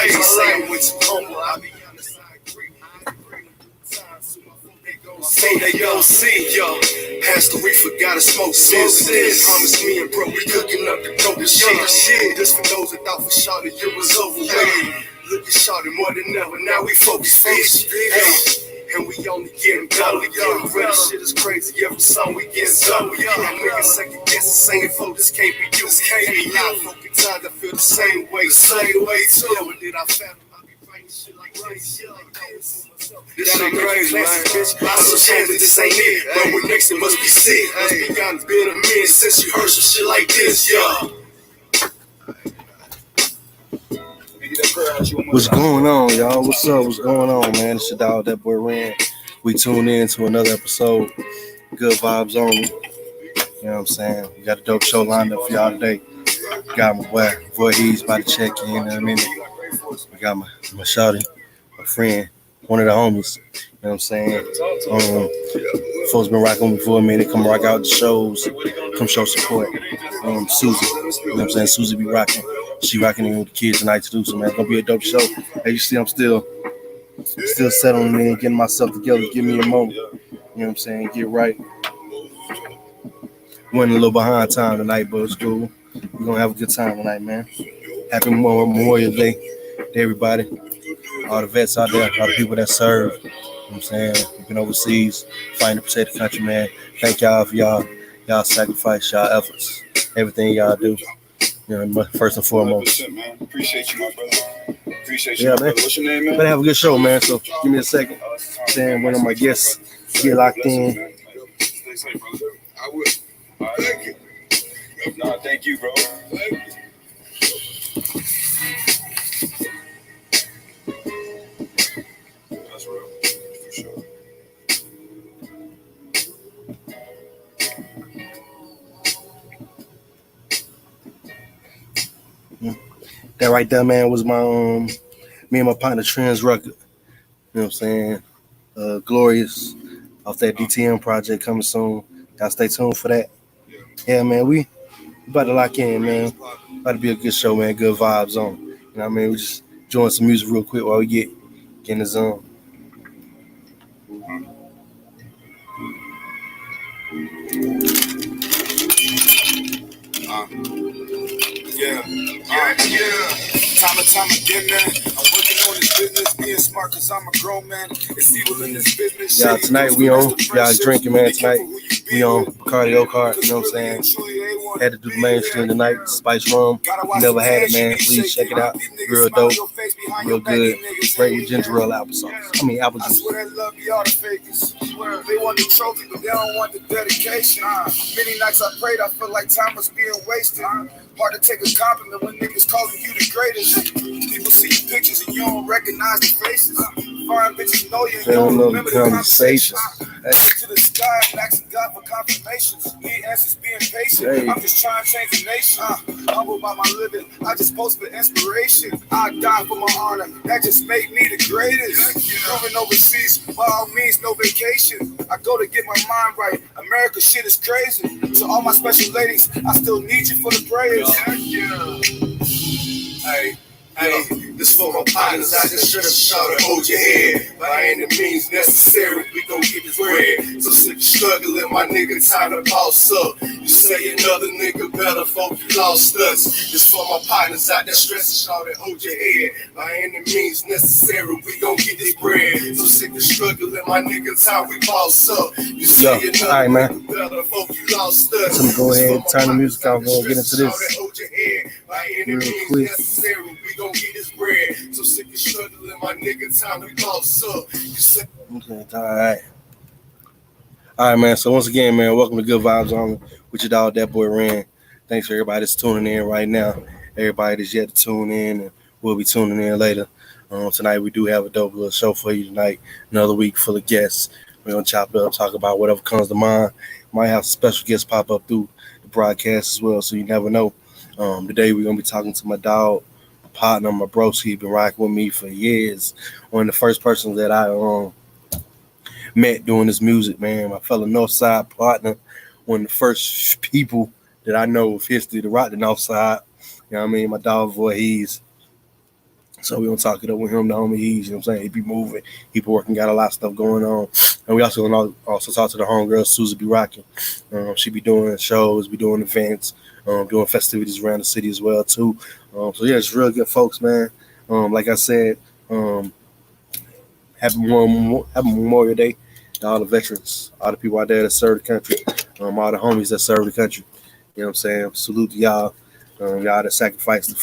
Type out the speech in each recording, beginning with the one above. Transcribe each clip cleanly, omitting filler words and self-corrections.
say with some humble, I be honest, I agree. So they gon' see, yo. Pass the reefer, gotta smoke this. Promise me and bro, we cooking up the dope shit. This for those that thought for sure that you was overweight. Look at shorty more than ever, now we focus fish. And we only getting better, ready. Shit is crazy, every song we get double. Niggas second guessing, saying folk, this can't be you. Can't be out, fucking times I feel the same way too. Never did I fathom, I be writing shit like this. This shit crazy, man. I some that this ain't it, but when next it must be sick. Must be honest, been a minute since you heard some shit like this, yo. What's going on, y'all? What's up? What's going on, man? It's your dog, that boy Ren. We tune in to another episode. Good vibes only. You know what I'm saying? We got a dope show lined up for y'all today. Got my boy He's about to check in a minute. We got my shawty, my friend, one of the homies. You know what I'm saying? Folks been rocking with me for a minute. Come rock out the shows. Come show support. Susie. You know what I'm saying? Susie be rocking. She rocking in with the kids tonight too, so man, it's gonna be a dope show. As you see, I'm still settling in, getting myself together. Give me a moment. You know what I'm saying? Get right. Went a little behind time tonight, but it's cool. We're gonna have a good time tonight, man. Happy Memorial Day to everybody. All the vets out there, all the people that serve. You know what I'm saying? We've been overseas, fighting to protect the country, man. Thank y'all for y'all sacrifice, y'all efforts, everything y'all do. You know, first and foremost. Man. Appreciate you, my brother. Appreciate you, yeah, my brother. What's your name, man? Better have a good show, man. So give me a second. Saying one of my guests get locked in. Stay safe, brother. I will. All right. Thank you. Nah, thank you, bro. Thank you. That's real. For sure. That right there, man, was my me and my partner Trends record. You know what I'm saying? Glorious off that DTM project coming soon. Y'all stay tuned for that. Yeah, man, we about to lock in, man. About to be a good show, man. Good vibes on. You know what I mean? We just enjoying some music real quick while we get in the zone. Time again, man. I'm working on this business, being smart cause I'm a grown man. It's evil in this business. Yeah, tonight we on. Y'all drinking, man. Tonight we on Bacardi Oak, you know what I'm saying? Had to do the mainstream tonight. Spice rum. Never had it, man. Please check it out. Real dope. Real good. Great with ginger ale applesauce. I mean, apple juice. I swear that love be all the fakers. They want the trophy, but they don't want the dedication. Many nights I prayed, I felt like time was being wasted. Hard to take a compliment when niggas calling you the greatest. People see your pictures and you don't recognize the faces. Foreign bitches know you and you don't remember the conversations. To the sky, I'm asking God for confirmations. Need answers, being patient. I'm just trying to change the nation. Humble by my living, I just post for inspiration. I die for my honor, that just made me the greatest. Moving overseas, by all means, no vacation. I go to get my mind right. America shit is crazy. To all my special ladies, I still need you for the prayers. Hey, this for my partners, I just shut up, shout and hold your head. By any means necessary, we gon' get this bread. So sick of struggling, my nigga, time to boss up. You say another nigga better, folk, you lost us. This for my partners out there stressing, shout and hold your head. By any means necessary, we gon' get this bread. So sick of struggling, my nigga, time we boss up. You say another nigga better, folk, you lost us. So I'm gonna go ahead and turn the music off. We're gonna get into this real quick. We gon' get this bread. So sick of struggling, my nigga, time to boss up. Okay, all right, man. So once again, man, welcome to Good Vibes On with your dog, that boy Ren. Thanks for everybody that's tuning in right now. Everybody that's yet to tune in, and we'll be tuning in later. Tonight we do have a dope little show for you tonight. Another week full of guests. We're gonna chop it up, talk about whatever comes to mind. Might have special guests pop up through the broadcast as well, so you never know. Today we're gonna be talking to my dog, my partner, my broski. He's been rocking with me for years. One of the first persons that I met doing this music, man. My fellow Northside partner, one of the first people that I know of history to rock the Northside. You know what I mean? My dog boy, he's So we gonna talk it up with him, the homie. He's, you know what I'm saying? He be moving, he be working, got a lot of stuff going on. And we also gonna also talk to the homegirl, Susie be rocking. She be doing shows, be doing events, doing festivities around the city as well too. So yeah, it's real good folks, man. Like I said, um, happy Memorial Day to all the veterans, all the people out there that serve the country, all the homies that serve the country. You know what I'm saying? Salute to y'all, y'all that sacrifice to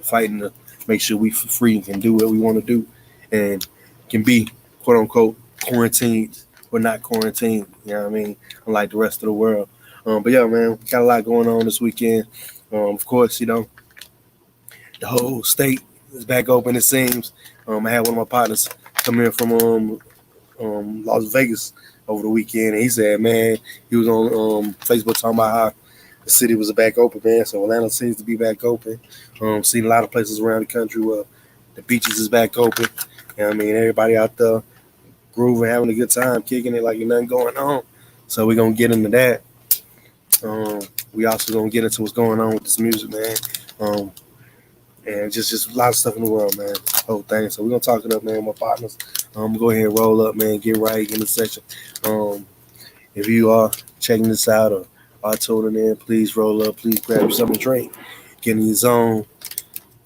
fighting to make sure we free and can do what we want to do, and can be quote unquote quarantined but not quarantined. You know what I mean? Unlike the rest of the world. But yeah, man, we got a lot going on this weekend. Of course, you know, the whole state is back open. It seems. I had one of my partners come in from Las Vegas over the weekend, and he said, man, he was on Facebook talking about how the city was back open, man. So Atlanta seems to be back open. Seen a lot of places around the country where the beaches is back open. You know what I mean? Everybody out there grooving, having a good time, kicking it like ain't nothing going on. So we're gonna get into that. We also gonna get into what's going on with this music, man. And just a lot of stuff in the world, man. Whole thing. So we're gonna talk it up, man, with my partners. Go ahead and roll up, man. Get right in the session. If you are checking this out or are tuning in, please roll up. Please grab something to drink. Get in your zone.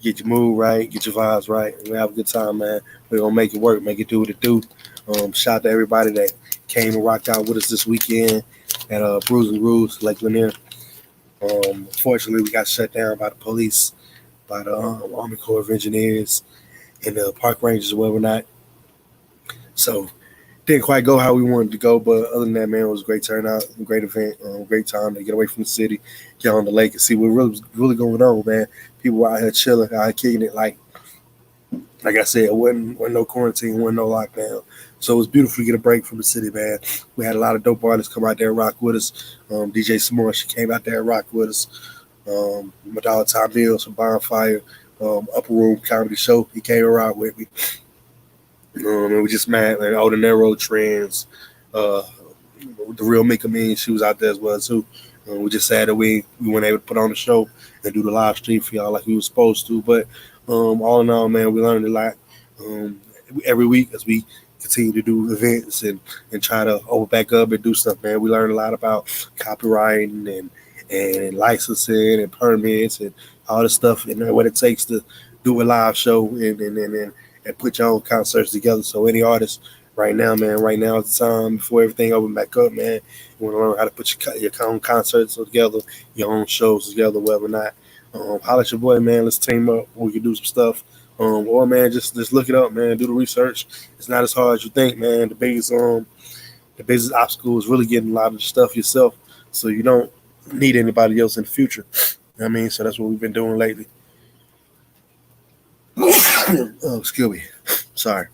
Get your mood right. Get your vibes right. And we have a good time, man. We're gonna make it work. Make it do what it do. Shout out to everybody that came and rocked out with us this weekend at Brews and Grooves, Lake Lanier. Unfortunately, we got shut down by the police, by the Army Corps of Engineers, and the park rangers and whatnot. So didn't quite go how we wanted to go, but other than that, man, it was a great turnout, a great event, great time to get away from the city, get on the lake, and see what really going on, man. People out here chilling, out here kicking it, like I said, it wasn't no quarantine, wasn't no lockdown. So it was beautiful to get a break from the city, man. We had a lot of dope artists come out there and rock with us. DJ Samora, she came out there and rocked with us. Madonna Tom Mills from Bonfire, Upper Room Comedy Show, he came and rocked with me. And we just met, like, all the narrow trends. The real Mika Mean, she was out there as well too. We just sad that we weren't able to put on the show and do the live stream for y'all like we were supposed to. But all in all, man, we learned a lot every week as we continue to do events and try to open back up and do stuff, man. We learned a lot about copywriting and licensing and permits and all the stuff and what it takes to do a live show and put your own concerts together. So any artist right now, man, right now is the time before everything open back up, man. You want to learn how to put your own concerts together, your own shows together, whatever or not. Holler at your boy, man. Let's team up. We can do some stuff. Or man, just look it up, man. Do the research. It's not as hard as you think, man. The biggest obstacle is really getting a lot of the stuff yourself, so you don't need anybody else in the future. You know what I mean? So that's what we've been doing lately. Oh, excuse me. Sorry.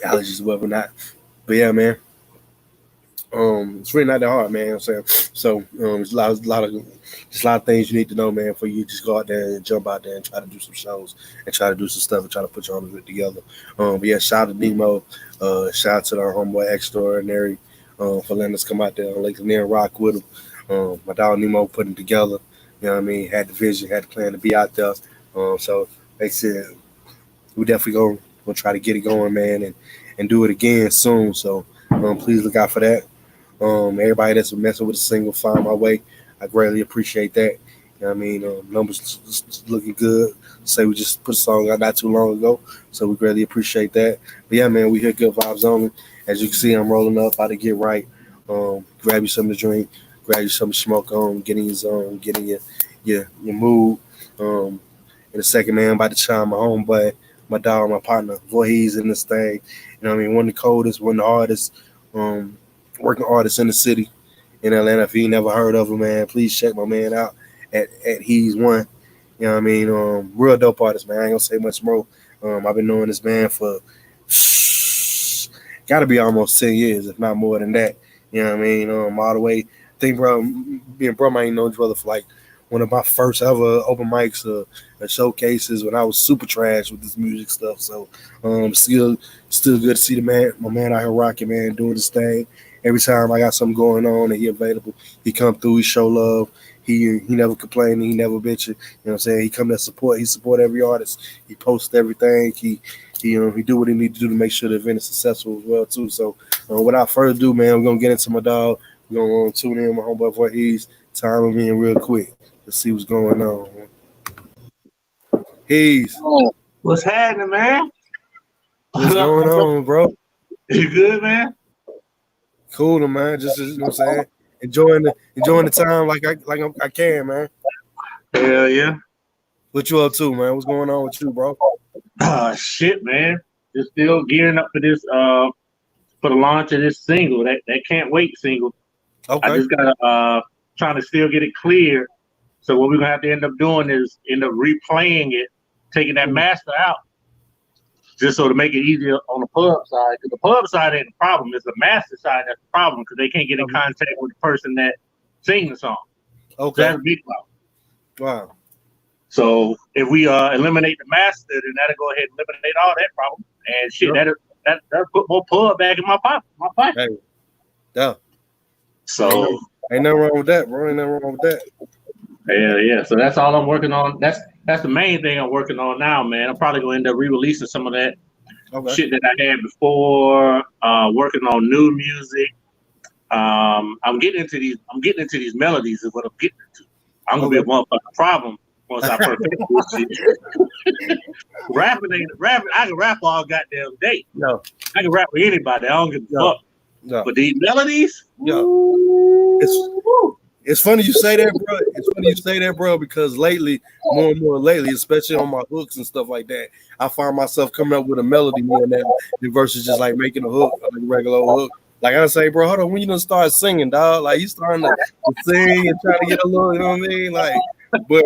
Allergies, whatever not. But yeah, man. It's really not that hard, man. You know what I'm saying? So there's a lot of things you need to know, man, for you to just go out there and jump out there and try to do some shows and try to do some stuff and try to put your own event together. But yeah, shout out to Nemo, shout out to our homeboy Extraordinary for letting us come out there on Lake Lanier and rock with him. My dog Nemo putting it together. You know what I mean? Had the vision, had the plan to be out there. So they said we definitely gonna try to get it going, man, and do it again soon. So please look out for that. Everybody that's messing with a single, find my way. I greatly appreciate that. You know what I mean? Numbers looking good. Say we just put a song out not too long ago, so we greatly appreciate that. But yeah, man, we hear good vibes only. As you can see, I'm rolling up, about to get right. Grab you something to drink, grab you something to smoke on, get in your zone, get in your mood. In a second, man, I'm about to chime my homeboy, my dog, my partner, Voorhees in this thing. You know what I mean? One of the coldest, one of the hardest working artists in the city in Atlanta. If you never heard of him, man, please check my man out at He's One. You know what I mean? Real dope artist, man. I ain't gonna say much more. I've been knowing this man for gotta be almost 10 years, if not more than that. You know what I mean? All the way. I think, bro, me and bro, I ain't known each other for like one of my first ever open mics or showcases when I was super trash with this music stuff. So still good to see my man out here rocking, man, doing his thing. every time I got something going on and he available, he come through, he show love. He never complain, he never bitch it. You know what I'm saying? He come to support, he support every artist. He posts everything. He do what he need to do to make sure the event is successful as well too. So without further ado, man, we're gonna get into my dog. We're gonna tune in with my homeboy for he's time with me in real quick. Let's see what's going on. He's What's happening, man? what's going on, bro? You good, man? Cool, man. Just you know what I'm saying, enjoying the time like I can, man. Hell yeah. What you up to, man? What's going on with you, bro? Shit, man. Just still gearing up for this for the launch of this single, that Can't Wait single. Okay. I just gotta trying to still get it clear. So what we're gonna have to end up doing is end up replaying it, taking that master out, just so to make it easier on the pub side. Because the pub side ain't the problem; it's the master side that's the problem because they can't get in contact with the person that sings the song. Okay. So that's a big problem. Wow. So if we eliminate the master, then that'll go ahead and eliminate all that problem. And shit, that'll put more pub back in my pocket. Hey, yeah. So ain't nothing wrong with that, bro. Ain't nothing wrong with that. Yeah. So that's all I'm working on. That's the main thing I'm working on now, man. I'm probably gonna end up re-releasing some of that shit that I had before. Working on new music. I'm getting into these melodies is what I'm getting into. I'm gonna be a motherfucking problem once I perfect this shit. Rapping. I can rap all goddamn day. No. I can rap with anybody. I don't give a fuck. No. But these melodies, it's funny you say that, bro. It's funny you say that, bro, because lately, more and more lately, especially on my hooks and stuff like that, I find myself coming up with a melody more than versus just like making a hook, like a regular hook. Like I say, bro, hold on, when you gonna start singing, dog? Like you starting to sing and trying to get a little, you know what I mean? Like, but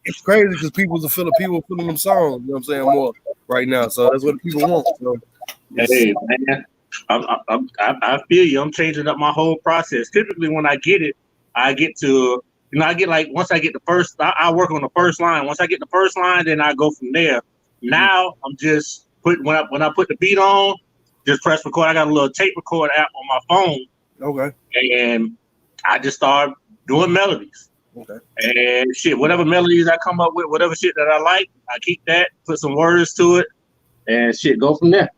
it's crazy because people feeling them songs, you know what I'm saying, more right now. So that's what the people want. So, hey man, I feel you. I'm changing up my whole process. Typically, when I get it, I get to, I get like once I get the first, I work on the first line. Once I get the first line, then I go from there. Now I'm just when I put the beat on, just press record. I got a little tape record app on my phone. Okay. And I just start doing melodies. Okay. And shit, whatever melodies I come up with, whatever shit that I like, I keep that, put some words to it, and shit, go from there.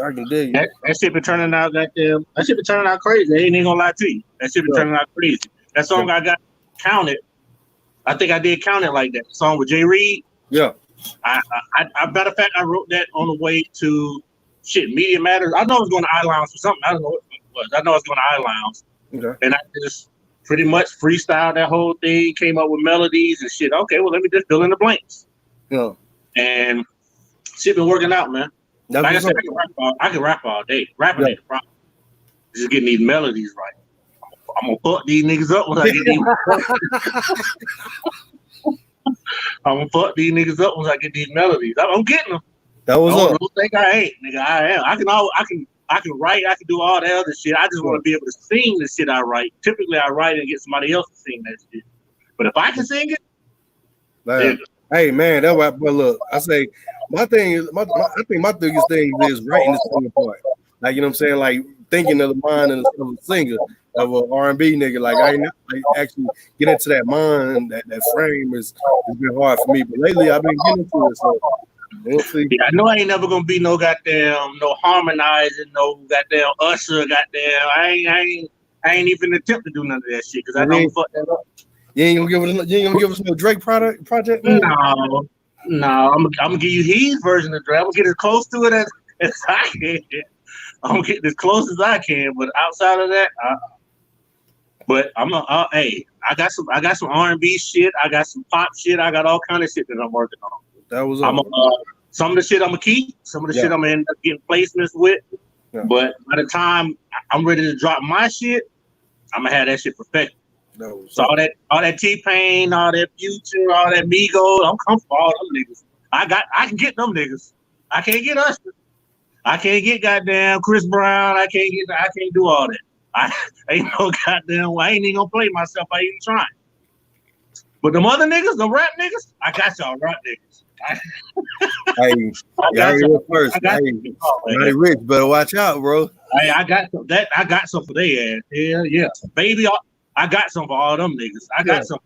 I can dig you. That shit been turning out goddamn. That shit been turning out crazy. I ain't even gonna lie to you. That shit been turning out crazy. That song I got counted. I think I did count it like that. The song with Jay Reed. Yeah. I matter of fact, I wrote that on the way to shit. Media Matters. I know I was going to iLounge for something. I don't know what it was. I know I was going to iLounge. Okay. And I just pretty much freestyled that whole thing. Came up with melodies and shit. Okay, well let me just fill in the blanks. Yeah. And shit been working out, man. That's like I said, I can rap all day. Rapping ain't the problem. Just getting these melodies right. I'm gonna fuck these niggas up once I get these. I'm gonna fuck these niggas up once I get these melodies. I'm getting them. That was up. Don't think I ain't, nigga. I am. I can write. I can do all that other shit. I just want to be able to sing the shit I write. Typically, I write and get somebody else to sing that shit. But if I can sing it, man. Hey man, that's why. But look, I say my thing is I think my biggest thing is writing the singing part. Like you know what I'm saying, like thinking of the mind of a singer, of an R&B nigga. Like I ain't like actually get into that mind, that frame is been hard for me. But lately I've been getting into it. So we'll see. Yeah, I know I ain't never gonna be no goddamn no harmonizing, no goddamn Usher, goddamn. I ain't even attempt to do none of that shit because I don't fuck that up. You ain't gonna give us no Drake project? Man? No. I'm gonna give you his version of Drake. I'm gonna get as close to it as I can. I'm gonna get as close as I can, but outside of that, but hey, I got some R&B shit. I got some pop shit. I got all kind of shit that I'm working on. That was some of the shit I'm gonna keep. Some of the shit I'm gonna end up getting placements with. Yeah. But by the time I'm ready to drop my shit, I'm gonna have that shit perfected. So all that T-Pain, all that Future, all that Migos, I'm comfortable with all them niggas. I can get them niggas. I can't get Usher. I can't get goddamn Chris Brown. I can't do all that. I ain't even gonna play myself. I ain't even trying. But them other niggas, the rap niggas, I got y'all rap niggas. Hey, Mighty Rich, better watch out, bro. Hey, I got some for their ass. Hell yeah, baby, I got some for all them niggas. I got some.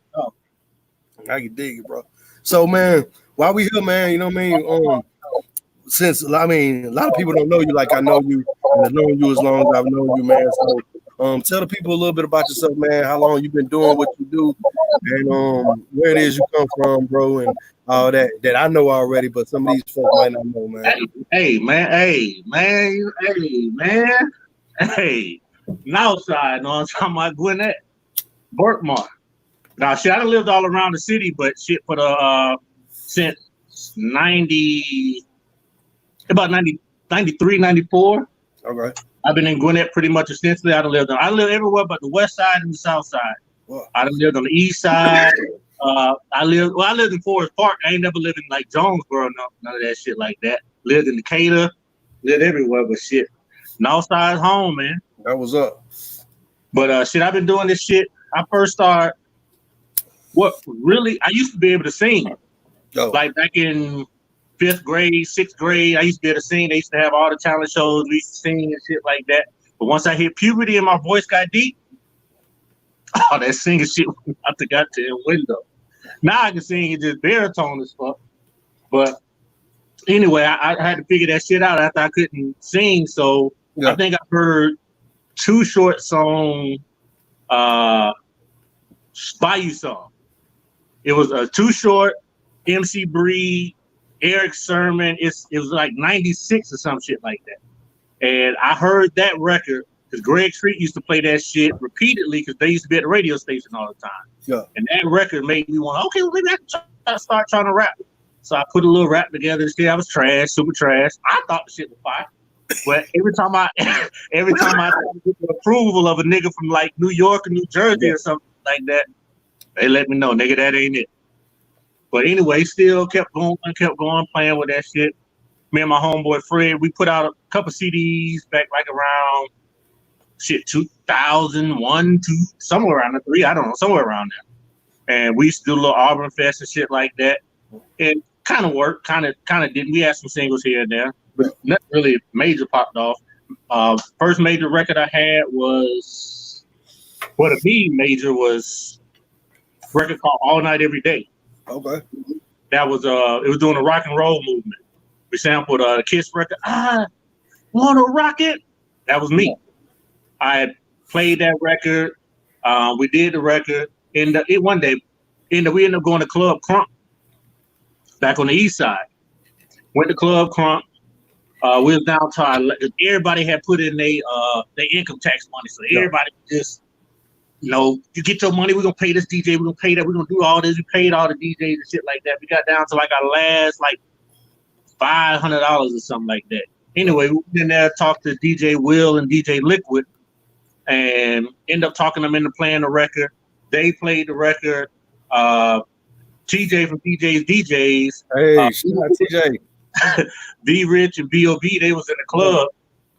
I can dig it, bro. So, man, while we here, man, you know what I mean? Since a lot of people don't know you like I know you, and I've known you as long as I've known you, man. So, tell the people a little bit about yourself, man. How long you've been doing what you do, and where it is you come from, bro, and all that I know already, but some of these folks might not know, man. Hey, Northside, know what I'm talking about? Gwinnett, Burkmar. Now, shit, I done lived all around the city, but shit for the since 93, 94. Okay. I've been in Gwinnett pretty much extensively. I lived everywhere but the west side and the south side. Wow. I done lived on the east side. I lived in Forest Park. I ain't never lived in like Jonesboro, none of that shit like that. Lived in Decatur, lived everywhere, but shit. Northside's home, man. That was up. But shit, I've been doing this shit. I first started. I used to be able to sing. Like back in 5th grade, 6th grade, I used to be able to sing. They used to have all the talent shows. We used to sing and shit like that. But once I hit puberty and my voice got deep, all that singing shit went out the goddamn window. Now I can sing it just baritone as fuck. But anyway, I had to figure that shit out after I couldn't sing. So I think I heard 2 short song Bayou song. It was a 2 short, MC Breed, Eric Sermon. It was like 96 or some shit like that. And I heard that record because Greg Street used to play that shit repeatedly because they used to be at the radio station all the time. Yeah. And that record made me want, okay, well, maybe I can start trying to rap. So I put a little rap together. This shit, I was trash, super trash. I thought the shit was fire. But every time I get the approval of a nigga from like New York or New Jersey or something like that, they let me know, nigga, that ain't it. But anyway, still kept going, playing with that shit. Me and my homeboy Fred, we put out a couple CDs back like around 2001, 2, somewhere around the 3, I don't know, somewhere around there. And we used to do a little Auburn Fest and shit like that. It kind of worked, kind of didn't. We had some singles here and there, but not really major popped off. First major record I had was, to me, major was a record called All Night Every Day. Okay. That was it was doing a rock and roll movement. We sampled the Kiss record. I wanna rock it. That was me. I had played that record. We did the record. One day, we ended up going to Club Crump back on the east side. Went to Club Crump. We was downtown. Everybody had put in their income tax money, so everybody just, you get your money, we're going to pay this DJ, we're going to pay that, we're going to do all this. We paid all the DJs and shit like that. We got down to like our last like $500 or something like that. Anyway, we went in there, talked to DJ Will and DJ Liquid, and ended up talking them into playing the record. They played the record. TJ from TJ's DJs. Hey, TJ. V Rich and B.O.B., they was in the club.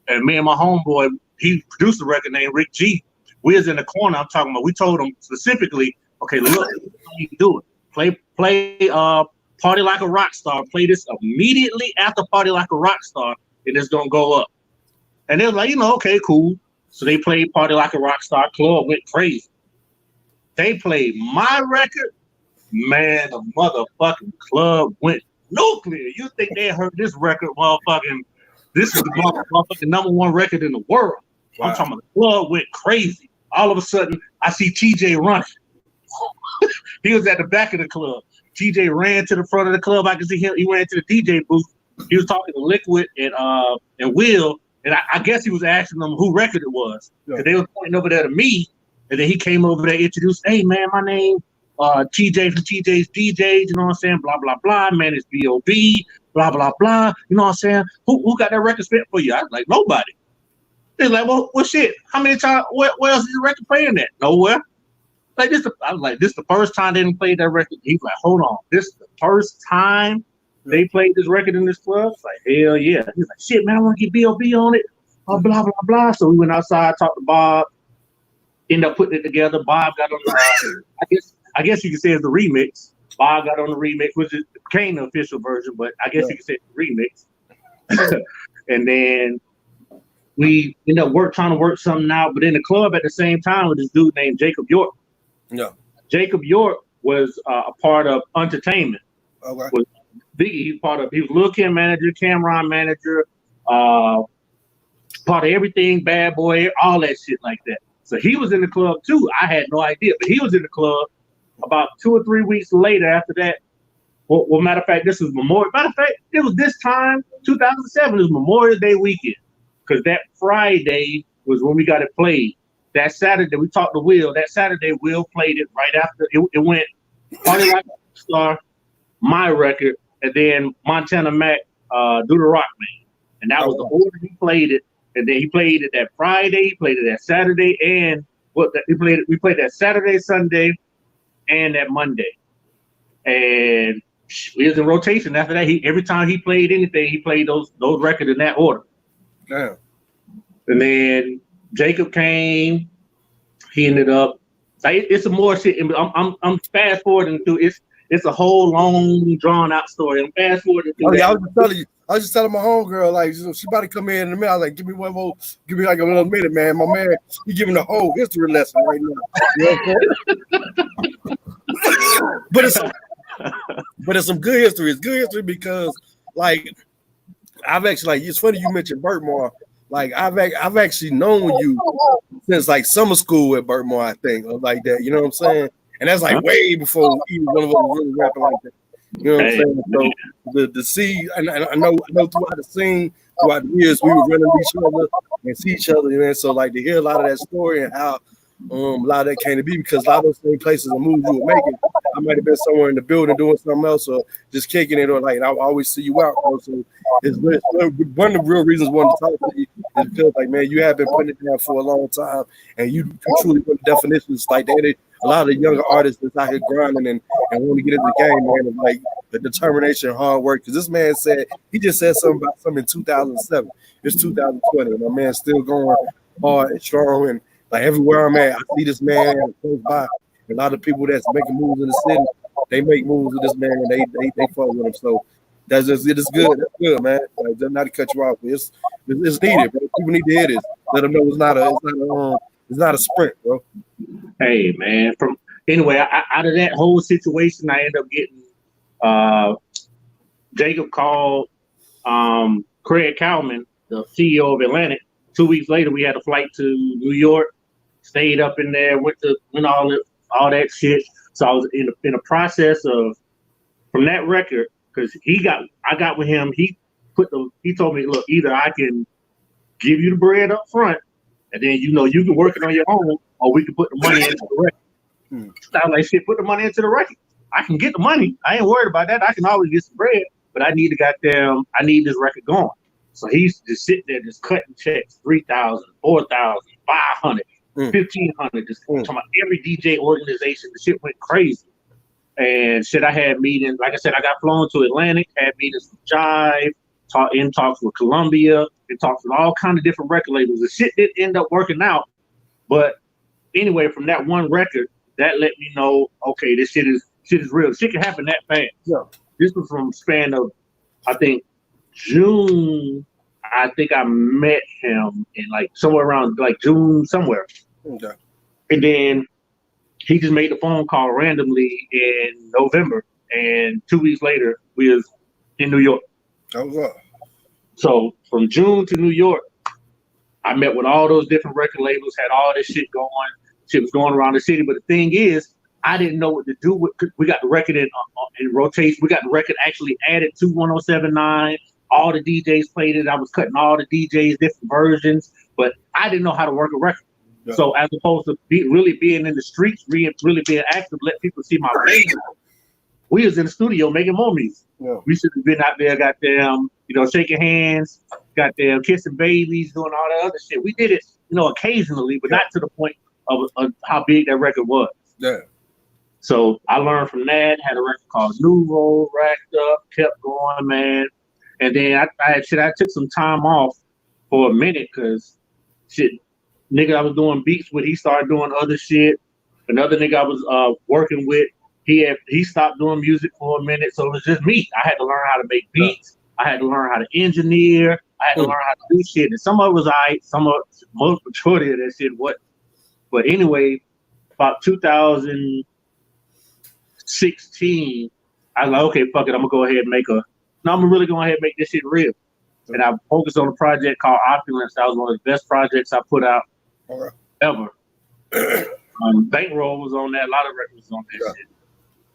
And me and my homeboy, he produced a record named Rick G. We was in the corner. I'm talking about, we told him specifically, okay, look, how you do it. Play Party Like a Rock Star. Play this immediately after Party Like a Rock Star, and it's going to go up. And they was like, okay, cool. So they played Party Like a Rock Star. Club went crazy. They played my record. Man, the motherfucking club went nuclear. You think they heard this record, motherfucking, this is the motherfucking #1 record in the world. Wow. I'm talking about the club went crazy. All of a sudden, I see TJ running. He was at the back of the club. TJ ran to the front of the club. I could see him. He ran to the DJ booth. He was talking to Liquid and Will, and I guess he was asking them who record it was. Because they were pointing over there to me, and then he came over there, introduced, hey, man, my name TJ from TJ's DJs, you know what I'm saying? Blah, blah, blah. Man, it's B.O.B., blah, blah, blah. You know what I'm saying? Who got that record spent for you? I was like, nobody. They're like, well, shit. How many times? Where else is the record playing at? Nowhere. Like this, I was like, this the first time they didn't play that record. He's like, hold on, this is the first time they played this record in this club. It's like, hell yeah. He's like, shit, man, I want to get B.O.B. on it. Blah blah blah. So we went outside, talked to Bob, ended up putting it together. Bob got on. I guess you could say it's the remix. Bob got on the remix, which became the official version, but I guess you could say remix. And then we ended up trying to work something out, but in the club at the same time with this dude named Jacob York. Yeah. Jacob York was a part of Entertainment. Okay. Was Biggie, he was Lil Kim manager, Cameron manager, part of everything, Bad Boy, all that shit like that. So he was in the club too. I had no idea, but he was in the club about 2 or 3 weeks later after that. Well, matter of fact, this was Memorial. Matter of fact, it was this time, 2007, it was Memorial Day weekend. Because that Friday was when we got it played. That Saturday, we talked to Will. That Saturday, Will played it right after. It went Party Like a Star, my record, and then Montana Mac, Do the Rock Man. And that was the order he played it. And then he played it that Friday, he played it that Saturday, and we played that Saturday, Sunday, and that Monday. And we was in rotation after that. Every time he played anything, he played those records in that order. Damn. And then Jacob came. He ended up. It's some more shit. I'm fast forwarding through. It's a whole long, drawn out story. I'm fast forwarding through. I was just telling my homegirl, like, she about to come in the minute. I was like, give me like a little minute, man. My man, he giving the whole history lesson right now. You know what I'm saying? But it's some good history. It's good history because, like, I've actually, like, it's funny you mentioned Bertmore. Like, I've actually known you since like summer school at Bertmore, I think, or like that. You know what I'm saying? And that's like way before even one of us was really rapping like that. You know what I'm saying? So the see, and I know throughout the scene, throughout the years, we were running each other and see each other. You know, so like to hear a lot of that story and how a lot of that came to be, because a lot of those same places and moves you were making, I might have been somewhere in the building doing something else or just kicking it, or like I always see you out, bro. So it's one of the real reasons I wanted to talk to you is because, like, man, you have been putting it down for a long time, and you truly put the definitions like that. A lot of the younger artists that's out here grinding and want to get into the game, man, and like the determination, hard work. Because this man he just said something about something in 2007. It's 2020, and my man's still going hard and strong. And like everywhere I'm at, I see this man close by. A lot of people that's making moves in the city, they make moves with this man, and they fuck with him. So it's good. That's good, man. Like, not to cut you off, but it's needed, bro. People need to hear this. Let them know it's not a sprint, bro. Hey, man. Anyway, out of that whole situation, I ended up getting Jacob called Craig Cowman, the CEO of Atlantic. 2 weeks later, we had a flight to New York. Stayed up in there, went all that shit. So I was in a process of, from that record, because I got with him. He told me, look, either I can give you the bread up front, and then you can work it on your own, or we can put the money into the record. So I was like, shit, put the money into the record. I can get the money. I ain't worried about that. I can always get some bread, but I need this record going. So he's just sitting there, just cutting checks, 3,000, 4,000, 500, 1,500, just talking about every DJ organization. The shit went crazy. And shit, I had meetings. Like I said, I got flown to Atlantic, had meetings with Jive, talks with Columbia, and talks with all kind of different record labels. The shit didn't end up working out. But anyway, from that one record, that let me know, okay, this shit is real. Shit can happen that fast. Yeah. This was from span of, I think, June. I think I met him in like somewhere around like June somewhere. Okay. And then he just made the phone call randomly in November, and 2 weeks later we was in New York. Oh, so from June to New York, I met with all those different record labels, had all this shit going. Shit was going around the city, but the thing is, I didn't know what to do with. We got the record in rotation. We got the record actually added to 107.9. All the DJs played it. I was cutting all the DJs, different versions, but I didn't know how to work a record. Yeah. So as opposed to really being in the streets, really being active, let people see my face, we was in the studio making more music. Yeah. We should have been out there, goddamn, shaking hands, goddamn, kissing babies, doing all that other shit. We did it, occasionally, but not to the point of how big that record was. Yeah. So I learned from that, had a record called Nouveau, racked up, kept going, man. And then I took some time off for a minute because nigga I was doing beats with, he started doing other shit. Another nigga I was working with, he stopped doing music for a minute, so it was just me. I had to learn how to make beats. I had to learn how to engineer. I had to learn how to do shit. And some of it was most majority of that shit what. But anyway, about 2016, I was like, okay, fuck it, I'm gonna go ahead and I'm really going ahead and make this shit real. And I focused on a project called Opulence. That was one of the best projects I put out ever. Bankroll was on that. A lot of records was on that shit.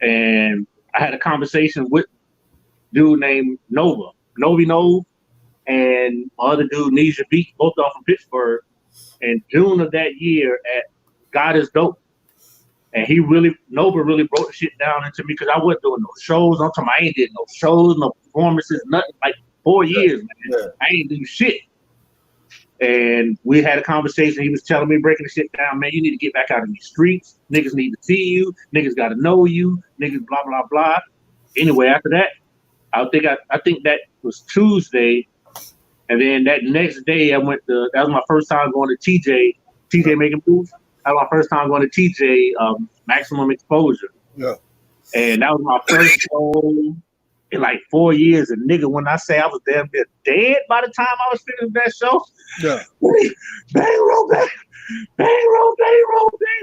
And I had a conversation with a dude named Nova, and my other dude, Nisha Beat, both off from Pittsburgh. In June of that year at God Is Dope. And Nova really broke the shit down into me because I wasn't doing no shows. I'm talking, I ain't did no shows, no performances, nothing. Like 4 years, man. Yeah. I ain't do shit. And we had a conversation. He was telling me, breaking the shit down, man, you need to get back out in these streets. Niggas need to see you. Niggas got to know you. Niggas blah, blah, blah. Anyway, after that, I think that was Tuesday. And then that next day, that was my first time going to TJ making moves. That was my first time going to TJ Maximum Exposure. Yeah. And that was my first show in like 4 years. And nigga, when I say I was damn near dead by the time I was finished that show, bang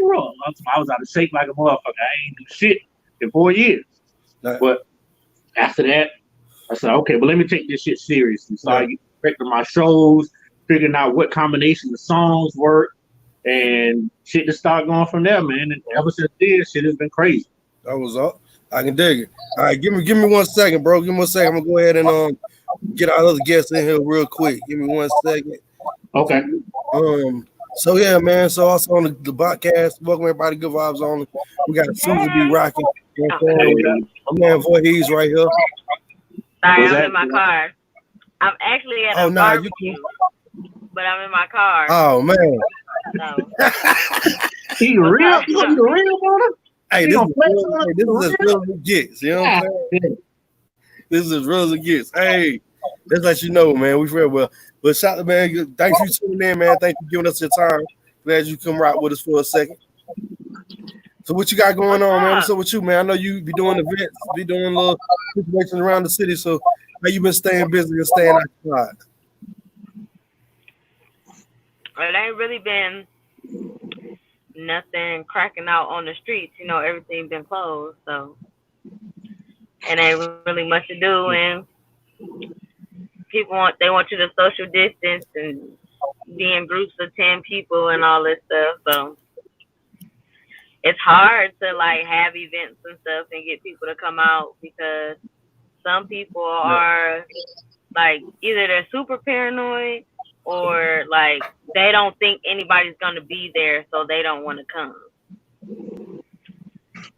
roll. I was out of shape like a motherfucker. I ain't do shit in 4 years. Right. But after that, I said, okay, but let me take this shit seriously. So I directed my shows, figuring out what combination of songs work, and shit just started going from there, man. And ever since then, shit has been crazy. That was up. I can dig it. All right, give me 1 second, bro. Give me 1 second. I'm gonna go ahead and get our other guests in here real quick. Give me 1 second. Okay. So yeah, man. So also on the podcast, welcome everybody. Good vibes on. We got Susan B rocking. You know what I'm saying? My man Voorhees right here. Sorry, I'm in my car. I'm actually at a barbecue, but I'm in my car. Oh man. So. You real, brother? Hey, this is as real as it gets. You know what I'm saying? This is as real as it gets. Hey, let's let you know, man. We feel well. But shout out, man. Thanks for tuning in, man. Thanks for giving us your time. Glad you come right with us for a second. So what you got going on, man? What's up with you, man? I know you be doing events, be doing little situations around the city. So how you been staying busy and staying outside? It ain't really been nothing cracking out on the streets. You know, everything been closed, so it ain't really much to do. And people want you to social distance and be in groups of 10 people and all this stuff. So it's hard to like have events and stuff and get people to come out because some people are like either they're super paranoid or like they don't think anybody's gonna be there, so they don't want to come.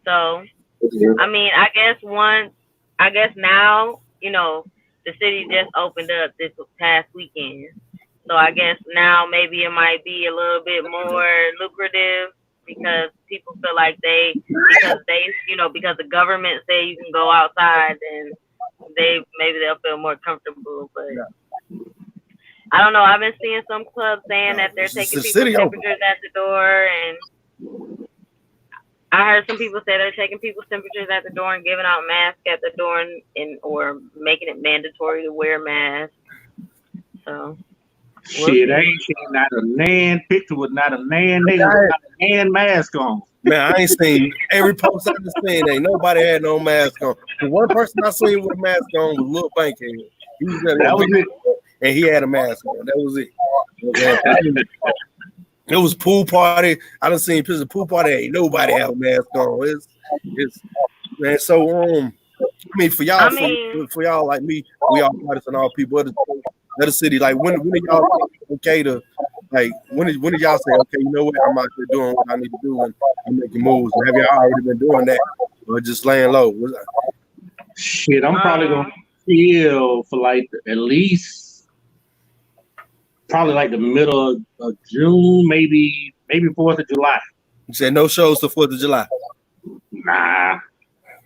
So I mean, I guess now, you know, the city just opened up this past weekend. So I guess now maybe it might be a little bit more lucrative because people feel like because the government say you can go outside and they'll feel more comfortable. But I don't know. I've been seeing some clubs saying that they're taking people's temperatures at the door, and I heard some people say they're taking people's temperatures at the door and giving out masks at the door or making it mandatory to wear masks. So shit, I ain't seen not a nan picture with not a nan nigga with not a nan mask on. Man, I ain't seen every post I've seen. Ain't nobody had no mask on. The one person I seen with a mask on was Lil Bankhead. That was it. And he had a mask on. That was it. It was pool party. I done seen pictures of pool party. Ain't nobody have a mask on. It's man. So I mean, for y'all like me, we all artists and all people of the city. Like when did y'all okay to like when did y'all say okay? You know what? I'm out there doing what I need to do and I'm making moves. Have y'all already been doing that or just laying low? Shit, I'm probably gonna chill for like at least. Probably like the middle of June, maybe 4th of July. You said no shows till 4th of July? Nah,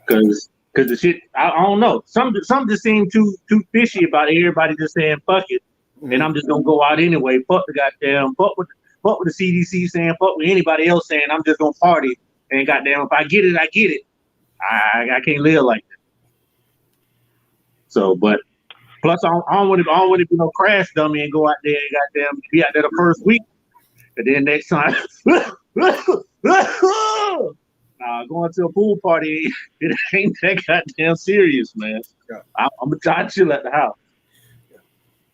because the shit, I don't know. Some just seem too fishy about everybody just saying fuck it, and I'm just gonna go out anyway. Fuck the goddamn, fuck with the CDC saying, fuck with anybody else saying I'm just gonna party, and goddamn if I get it, I get it. I can't live like that. So, but plus I don't want to be no crash dummy and go out there and goddamn be out there the first week, and then next time. Going to a pool party, it ain't that goddamn serious, man. I'm gonna try to chill at the house.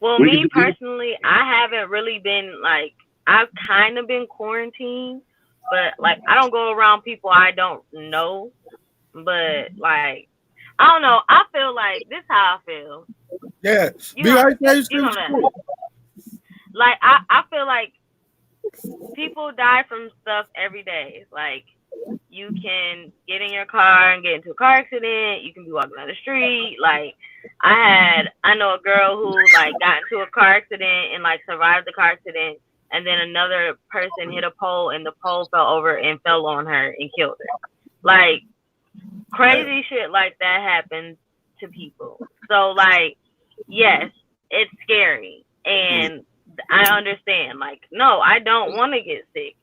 Well, me personally, I haven't really been like, I've kind of been quarantined, but like I don't go around people I don't know. But like, I don't know. I feel like this is how I feel. Yeah, you know that. Like I feel like people die from stuff every day. Like you can get in your car and get into a car accident. You can be walking down the street. Like I know a girl who like got into a car accident and like survived the car accident, and then another person hit a pole and the pole fell over and fell on her and killed her. Like crazy shit like that happens to people. So like, yes, it's scary, and I understand. Like, no, I don't want to get sick.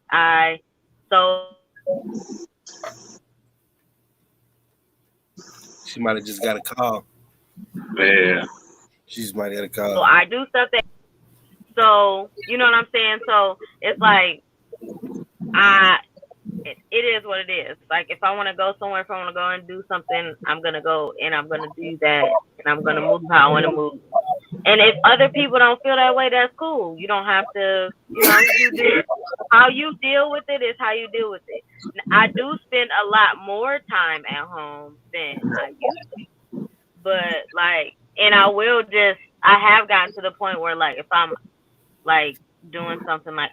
She might have just got a call. Yeah. She's might have got a call. So I do stuff that. So you know what I'm saying. So it's like, it is what it is. Like if I want to go somewhere, if I want to go and do something, I'm gonna go and I'm gonna do that, and I'm gonna move how I want to move. And if other people don't feel that way, that's cool. You don't have to, you do how you deal with it is how you deal with it. I do spend a lot more time at home than I used to. But like, and I have gotten to the point where like if I'm like doing something like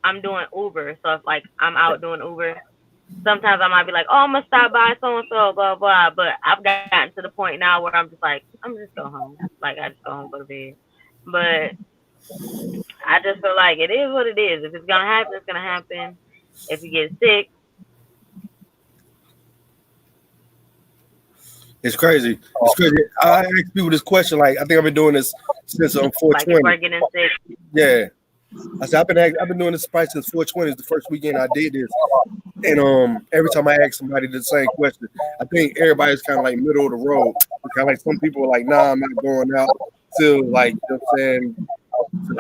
I'm doing Uber. So if like I'm out doing Uber, sometimes I might be like, oh, I'm gonna stop by so and so, blah blah. But I've gotten to the point now where I'm just like, I'm just go home. Like I just go home, go to bed. But I just feel like it is what it is. If it's gonna happen, it's gonna happen. If you get sick, it's crazy. It's crazy. I ask people this question. Like I think I've been doing this since 420. Like getting sick. Yeah. I said I've been doing this probably since 420 is the first weekend I did this, and every time I ask somebody the same question, I think everybody's kind of like middle of the road. Kind of like some people are like, nah, I'm not going out till like, you know what I'm saying,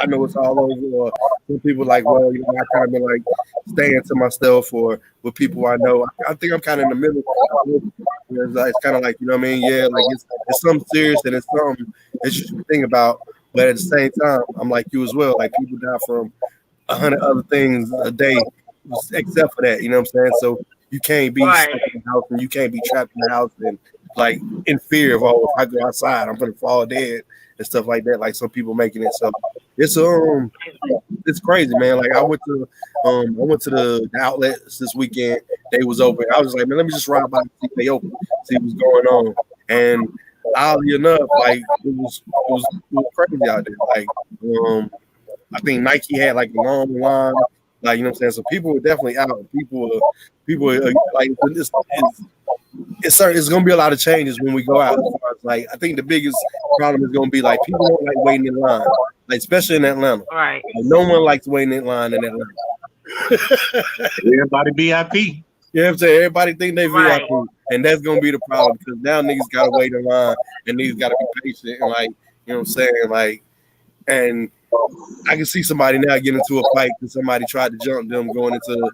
I know it's all over. Or some people like, well, I kind of been like staying to myself or with people I know. I think I'm kind of in the middle. It's kind of like, you know what I mean? Yeah, like it's something serious and it's something that you should think about. But at the same time, I'm like you as well. Like people die from 100 other things a day, except for that. You know what I'm saying? So you can't be stuck in the house and you can't be trapped in the house and like in fear of, oh, if I go outside, I'm gonna fall dead and stuff like that. Like some people making it. So it's crazy, man. Like I went to the outlets this weekend. They was open. I was like, man, let me just ride by and see if they open, see what's going on. And oddly enough, like it was crazy out there. Like I think Nike had like a long line, like you know what I'm saying. So people were definitely out. People are like it's gonna be a lot of changes when we go out. Like I think the biggest problem is gonna be like people don't like waiting in line, like especially in Atlanta. Right. Like, no one likes waiting in line in Atlanta. Everybody VIP. You know what I'm saying? Everybody think they VIP, and that's gonna be the problem because now niggas gotta wait in line and niggas gotta be patient and like, you know what I'm saying? Like, and I can see somebody now get into a fight because somebody tried to jump them going into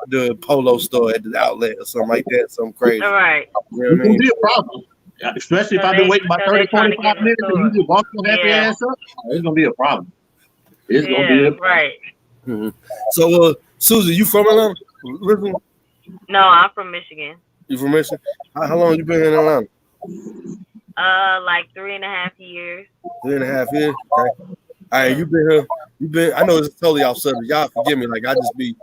the polo store at the outlet or something like that, something crazy. All right. You know what I mean? It's gonna be a problem. Especially if I've been waiting about 30, 45 minutes and you just walk your happy ass up, it's gonna be a problem. It's gonna be a problem. Right. Mm-hmm. So Susie, you from Atlanta? No, I'm from Michigan. You from Michigan? How long you been in Atlanta? Like 3.5 years. 3.5 years? Okay. All right, you been here. I know it's totally off subject. Y'all forgive me. Like I just be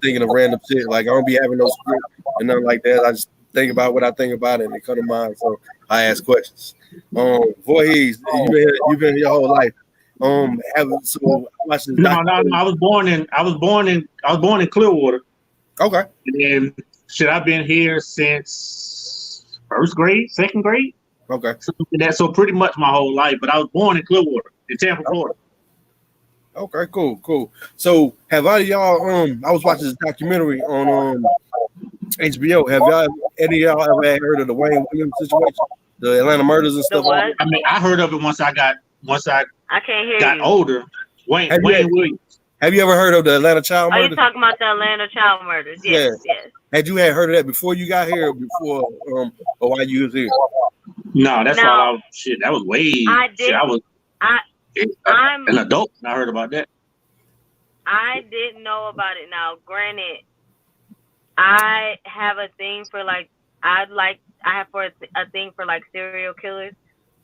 thinking of random shit. Like I don't be having no script and nothing like that. I just think about what I think about and it come to mind. So I ask questions. Voorhees, you been here your whole life. I was born in Clearwater. Okay. And I've been here since first grade, second grade. Okay. So pretty much my whole life. But I was born in Clearwater, in Tampa, Florida. Okay, cool. So have any of y'all I was watching this documentary on HBO. Have any of y'all ever heard of the Wayne Williams situation, the Atlanta murders and stuff? What? I mean, I heard of it once I got I can't hear got you. older. Wayne Williams. Have you ever heard of the Atlanta child murders? Are you talking about the Atlanta child murders? Yes. Had you heard of that before you got here, or before or while you was here? No, that's all. That was way. I did. I'm an adult, and I heard about that. I didn't know about it. Now, granted, I have a thing for a thing for like serial killers.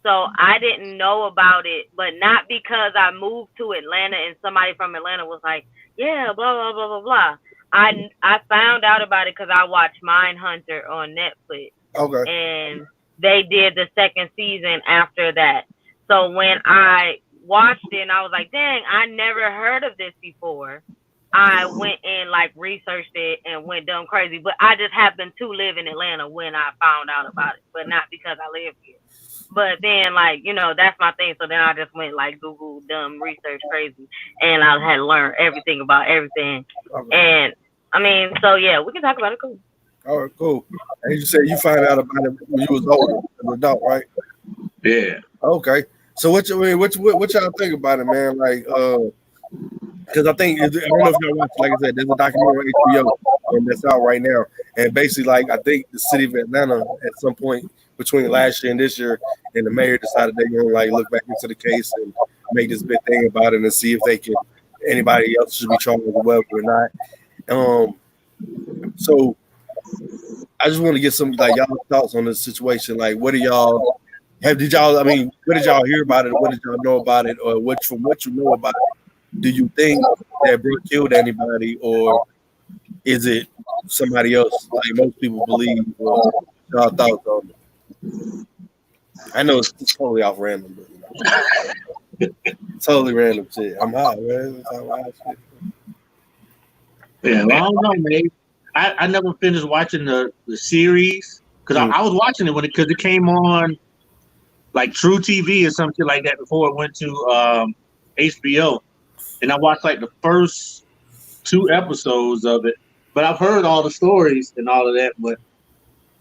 So I didn't know about it, but not because I moved to Atlanta and somebody from Atlanta was like, yeah, blah, blah, blah, blah, blah. I found out about it because I watched Mindhunter on Netflix. Okay. And they did the second season after that. So when I watched it and I was like, dang, I never heard of this before. I went and like researched it and went dumb crazy. But I just happened to live in Atlanta when I found out about it, but not because I live here. But then, like, you know, that's my thing. So then I just went, like, Google dumb research crazy. And I had to learn everything about everything. Okay. And, I mean, so, yeah, we can talk about it. Cool. All right, cool. And you said you found out about it when you was older, as an adult, right? Yeah. Okay. So what y'all think about it, man? Like, because I think, I don't know if y'all watch, like I said, there's a documentary on HBO, and that's out right now. And basically, like, I think the city of Atlanta at some point between last year and this year, and the mayor decided they're gonna like look back into the case and make this big thing about it and see if anybody else should be charged with whatever or not. So I just want to get some like y'all thoughts on this situation. Like, what did y'all hear about it? What did y'all know about it? Or from what you know about it, do you think that Brooke killed anybody, or is it somebody else like most people believe? Or y'all thoughts on it? I know it's totally off random, but totally random shit. I'm hot, man. Yeah, well, I don't know, man. I never finished watching the series because I was watching it because it came on like True TV or something like that before it went to HBO, and I watched like the first 2 episodes of it. But I've heard all the stories and all of that, but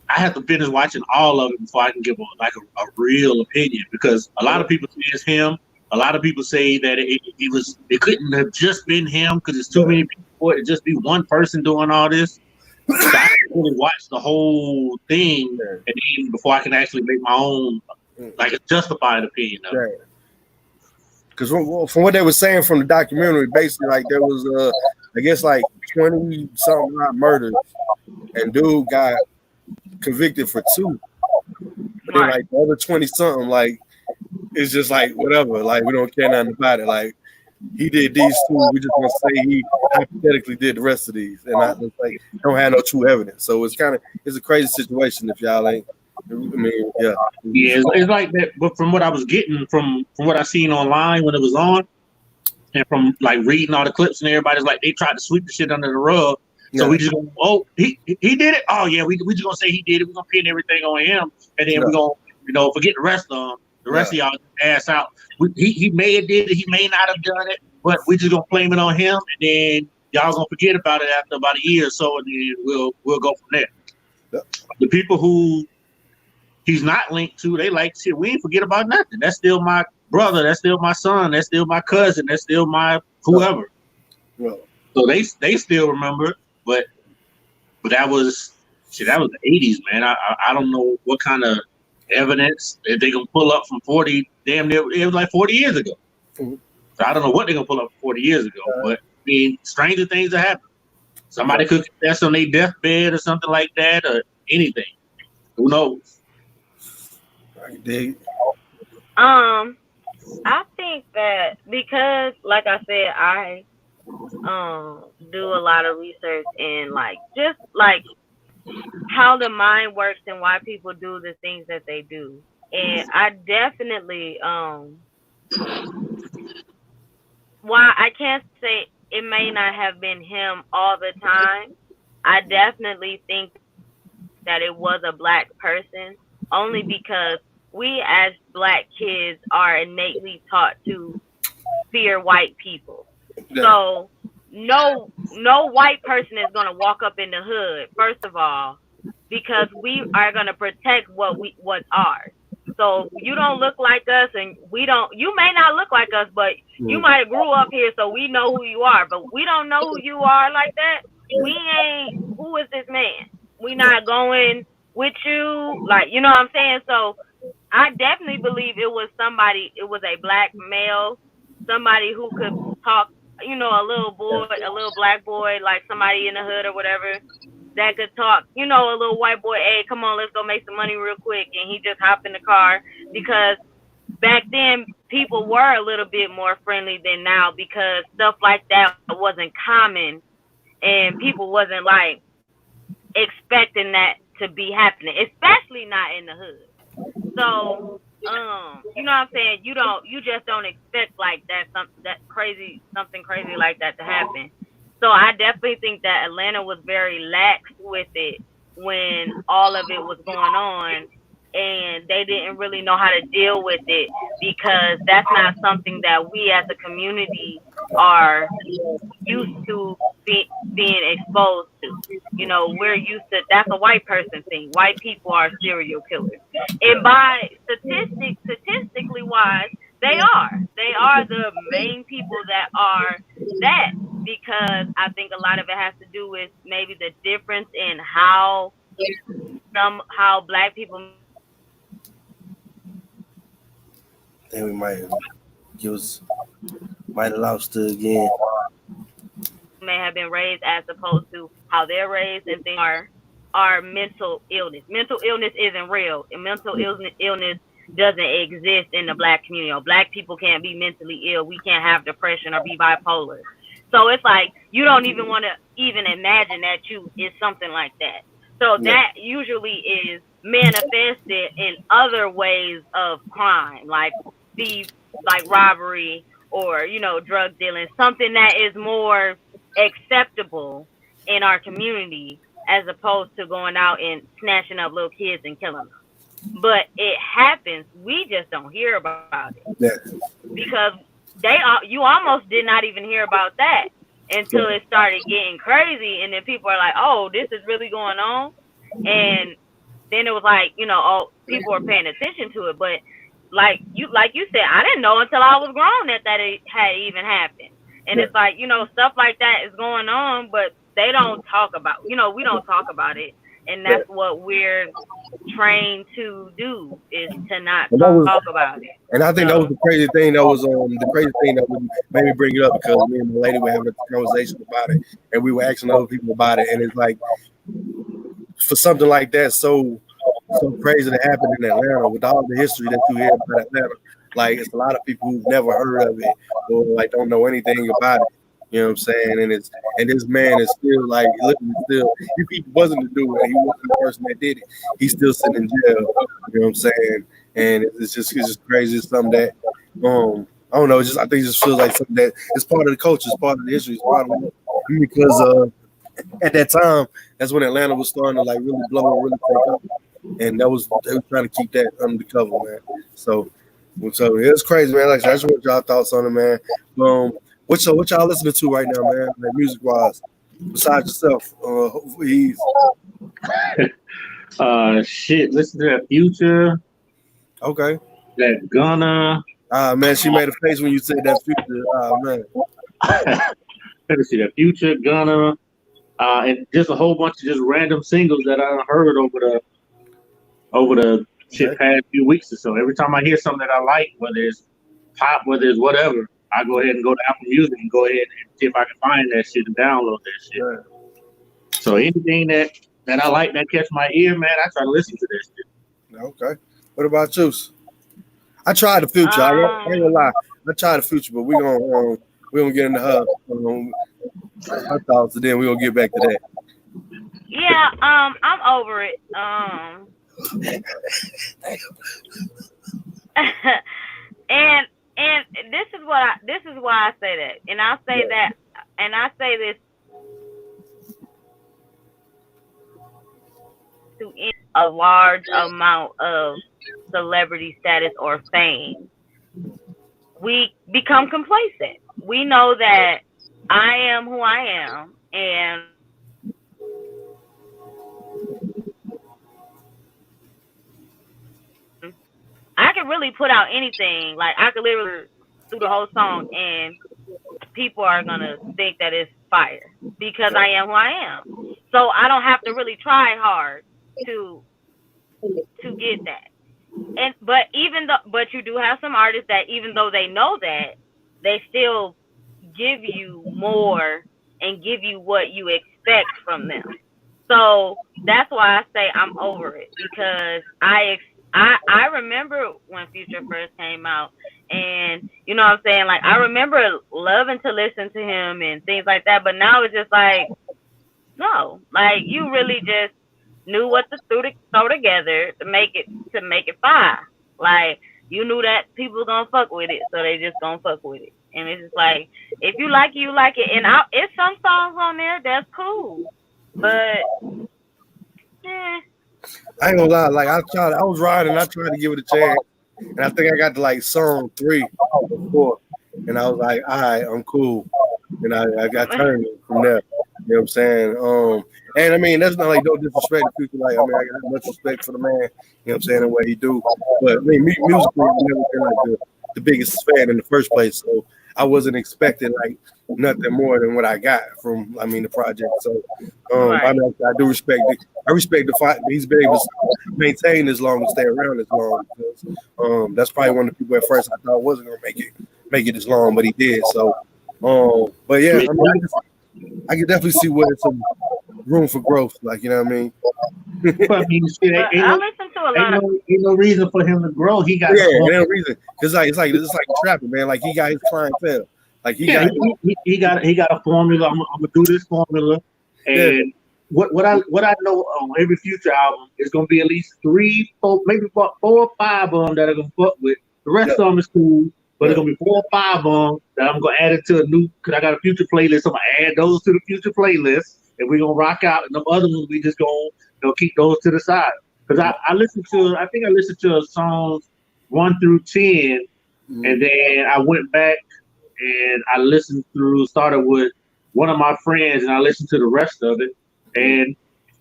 I have to finish watching all of it before I can give a real opinion, because a lot of people say it's him. A lot of people say that it couldn't have just been him because it's too many people for it to just be one person doing all this. So I have to really watch the whole thing and then before I can actually make my own like a justified opinion of it. Because from what they were saying from the documentary, basically like there was I guess like 20 something murders, and dude got convicted for 2, but then like the other 20 something, like it's just like whatever, like we don't care nothing about it. Like he did these 2, we just want to say he hypothetically did the rest of these, and I just like don't have no true evidence. So it's a crazy situation if y'all ain't. I mean, yeah, it's like that. But from what I was getting from what I seen online when it was on, and from like reading all the clips, and everybody's like they tried to sweep the shit under the rug. So we just go, he did it. Oh yeah, we just gonna say he did it. We're gonna pin everything on him, and then we're gonna forget the rest of them. The rest of y'all ass out. He may have did it. He may not have done it, but we just gonna blame it on him, and then y'all gonna forget about it after about a year or so, and then we'll go from there. Yep. The people who he's not linked to, they like shit. We ain't forget about nothing. That's still my brother. That's still my son. That's still my cousin. That's still my whoever. Yeah. So they still remember. But that was the 80s, man. I don't know what kind of evidence that they gonna pull up from 40. Damn near it was like 40 years ago. Mm-hmm. So I don't know what they're gonna pull up from 40 years ago. But I mean, stranger things have happened. Somebody could confess on their deathbed or something like that, or anything. Who knows? I think that because, like I said, I do a lot of research and like just like how the mind works and why people do the things that they do. And I definitely while I can't say it may not have been him all the time, I definitely think that it was a black person, only because we as black kids are innately taught to fear white people. Yeah. So no white person is gonna walk up in the hood, first of all, because we are gonna protect what's ours. So you don't look like us, and we don't. You may not look like us, but you might have grew up here, so we know who you are. But we don't know who you are like that. We ain't. Who is this man? We not going with you, like, you know what I'm saying. So I definitely believe it was somebody. It was a black male, somebody who could talk. You know, a little boy, a little black boy, like somebody in the hood or whatever, that could talk. You know, a little white boy. Hey, come on, let's go make some money real quick, and he just hopped in the car, because back then people were a little bit more friendly than now, because stuff like that wasn't common, and people wasn't like expecting that to be happening, especially not in the hood. So, you know what I'm saying? You just don't expect like that, something crazy like that to happen. So I definitely think that Atlanta was very lax with it when all of it was going on, and they didn't really know how to deal with it, because that's not something that we as a community are used to being exposed to. You know, we're used to, that's a white person thing. White people are serial killers. And by statistically wise, they are the main people that are that, because I think a lot of it has to do with maybe the difference in how black people Then we might have lost it again. may have been raised, as opposed to how they're raised, and things are mental illness. Mental illness isn't real, and mental illness doesn't exist in the black community. You know, black people can't be mentally ill. We can't have depression or be bipolar. So it's like you don't even want to even imagine that you is something like that. So that usually is manifested in other ways of crime, like thieves, like robbery, or, you know, drug dealing, something that is more acceptable in our community, as opposed to going out and snatching up little kids and killing them. But it happens. We just don't hear about it. Yeah. Because you almost did not even hear about that until it started getting crazy, and then people are like, oh, this is really going on. And then it was like, you know, oh, people are paying attention to it. But like you said, I didn't know until I was grown that it had even happened. And it's like, you know, stuff like that is going on, but they don't talk about, you know, we don't talk about it. And that's what we're trained to do, is to not talk about it. And I think that was the crazy thing. That was the crazy thing that made me bring it up, because me and my lady were having a conversation about it, and we were asking other people about it. And it's like, for something like that, so crazy to happen in Atlanta, with all the history that you hear about Atlanta, like, it's a lot of people who've never heard of it, or like don't know anything about it. You know what I'm saying? And this man is still, like, literally still, if he wasn't to do it, he wasn't the person that did it, he's still sitting in jail. You know what I'm saying? And it's just crazy. It's something that I don't know. I think it just feels like something that it's part of the culture, it's part of the history, it's part of it. Because at that time, that's when Atlanta was starting to, like, really blow and really take up, and they were trying to keep that under the cover, man. So it was crazy, man. Like, I just want y'all thoughts on it, man. What y'all listening to right now, man? Like, music wise, besides yourself, hopefully shit. Listen to that Future. Okay. That Gunna. Man, she made a face when you said that Future. Man. Let me see that Future, Gunna, and just a whole bunch of just random singles that I heard over the past few weeks or so. Every time I hear something that I like, whether it's pop, whether it's whatever, I go ahead and go to Apple Music and go ahead and see if I can find that shit and download that shit. Right. So anything that I like that catch my ear, man, I try to listen to that shit. Okay. What about you? I tried the Future. I ain't gonna lie. I tried the Future, but we're gonna get in the hub. Her thoughts, and then we're gonna get back to that. Yeah, I'm over it. And this is why I say that, and I say that, and I say this to a large amount of celebrity status or fame, we become complacent. We know that I am who I am, and I can really put out anything. Like I could literally do the whole song, and people are gonna think that it's fire because I am who I am. So I don't have to really try hard to get that. And but you do have some artists that even though they know that, they still give you more and give you what you expect from them. So that's why I say I'm over it because I remember when Future first came out, and you know what I'm saying, like I remember loving to listen to him and things like that, but now it's just like no, like you really just knew what to throw together to make it fire. Like you knew that people were gonna fuck with it, so they just gonna fuck with it. And it's just like if you like it, you like it. And it's some songs on there that's cool, but I ain't gonna lie, like I was riding, I tried to give it a chance, and I think I got to like song 3 or 4, and I was like, all right, I'm cool, and I got turned from there. You know what I'm saying? And I mean that's not like no disrespect to people. Like I mean I got much respect for the man. You know what I'm saying, and what he do. But I mean musically, I've never been like the biggest fan in the first place, so I wasn't expecting like nothing more than what I got from the project. So right. I do respect it. I respect the fact that he's been able to maintain this long and stay around this long because that's probably one of the people at first I thought wasn't gonna make it as long, but he did. So but yeah, I mean I can definitely see where there's some room for growth, like you know what I mean. But I mean, shit, I listen to a lot. Ain't no reason for him to grow. He got ain't no reason because it's like trapping, man. Like he got his clientele. Like he got a formula. I'm gonna do this formula, and what I know on every Future album is gonna be at least 3, 4, maybe 4 or 5 of them that are gonna fuck with. The rest of them is cool, but it's gonna be 4 or 5 of them that I'm gonna add it to a new. Cause I got a Future playlist. I'm gonna add those to the Future playlist, and we're gonna rock out. And the other ones we just gonna keep those to the side. Cause I think I listened to songs 1 through 10, and then I went back and I started with one of my friends, and I listened to the rest of it. And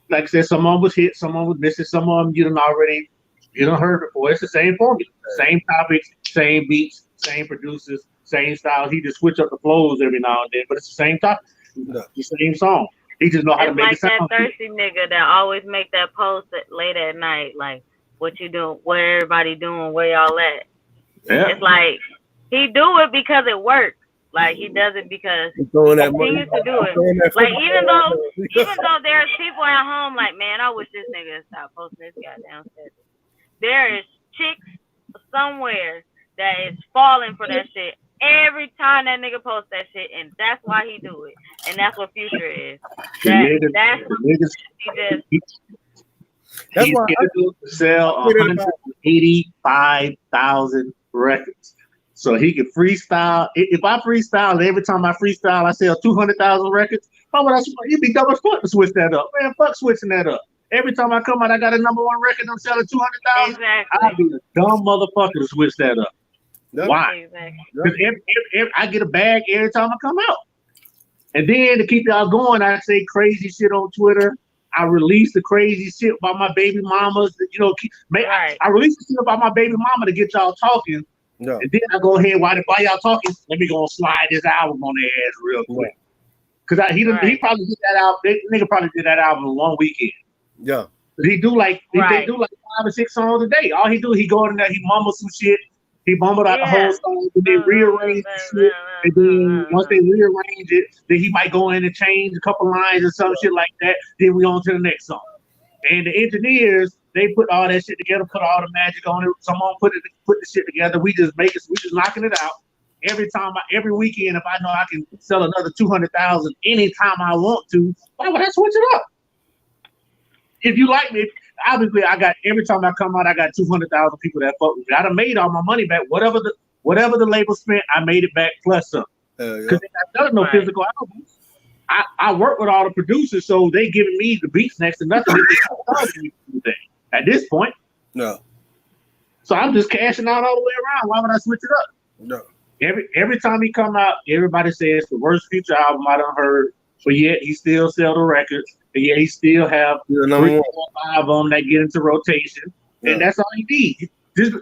like I said, some of them was hit, some of them was missing, some of them you done heard before. It's the same formula, same topics, same beats, same producers, same style. He just switch up the flows every now and then, but it's the same topic, the same song. He just know how to make it sound. It's like that thirsty nigga that always make that post late at night, like, what you doing, what everybody doing, where y'all at? Yeah. It's like, he do it because it works. Like, he does it because he continues to do it. Like, even though there's people at home like, man, I wish this nigga stop posting this goddamn shit. There is chicks somewhere that is falling for that shit every time that nigga posts that shit, and that's why he do it. And that's what Future is. That's why he sell 185,000 records. So he can freestyle. If I freestyle, every time I freestyle, I sell 200,000 records. How would you'd be double fuck to switch that up. Man, fuck switching that up. Every time I come out, I got a #1 record, I'm selling 200,000. Exactly. I'd be a dumb motherfucker to switch that up. Why? Because I get a bag every time I come out. And then to keep y'all going, I say crazy shit on Twitter. I release the crazy shit about my baby mamas. I release the shit about my baby mama to get y'all talking. No. And then I go ahead, while y'all talking, let me go slide this album on their ass real quick. Because he probably did that album. Nigga probably did that album in 1 weekend. Yeah. They do like 5 or 6 songs a day. All he do, he go in there, he mumble some shit. He mumbled out the whole song, and then rearrange the shit. And then once they rearrange it, then he might go in and change a couple lines or some shit like that. Then we on to the next song. And the engineers, they put all that shit together, put all the magic on it. Someone put the shit together. We just knocking it out. Every weekend, if I know I can sell another 200,000 anytime I want to, why would I switch it up? If you like me, obviously every time I come out, I got 200,000 people that fuck with me. I done made all my money back. Whatever the label spent, I made it back plus some. Because I done no physical albums. I work with all the producers, so they giving me the beats next to nothing. At this point, no. So I'm just cashing out all the way around. Why would I switch it up? No. every time he come out, everybody says it's the worst Future album I done heard. But yet he still sell the records, and yet he still have 3 or 5 of them that get into rotation, and that's all he needs. Just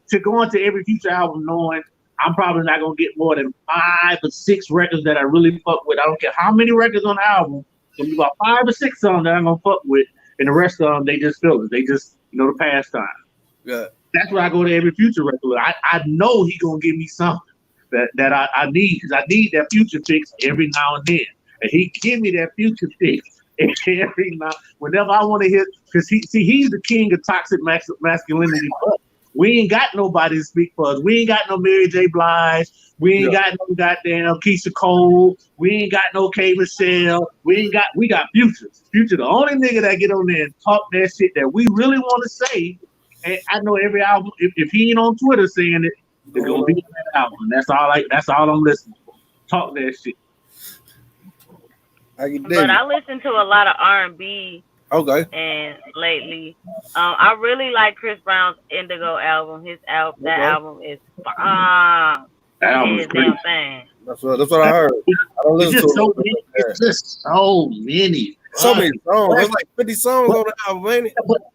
to go into every Future album knowing I'm probably not gonna get more than 5 or 6 records that I really fuck with. I don't care how many records on the album. There's about 5 or 6 of them that I'm gonna fuck with, and the rest of them they just fillers. They just the pastime. Yeah, that's why I go to every Future record. I know he gonna give me something that I need, because I need that Future fix every now and then, and he give me that Future fix every now. Whenever I want to hear, because he's the king of toxic masculinity. But we ain't got nobody to speak for us. We ain't got no Mary J. Blige. We ain't got no goddamn Keisha Cole. We ain't got no K. Michelle. We got Future. Future, the only nigga that get on there and talk that shit that we really want to say. And I know every album, if he ain't on Twitter saying it, it's gonna be on that album. That's all I'm listening for. Talk that shit. But I listen to a lot of R&B. Okay. And lately, I really like Chris Brown's Indigo album. His album, that album is his damn thing. That's what I heard. I don't listen to it. It's just so many. So many songs. There's like 50 songs on the album, ain't it?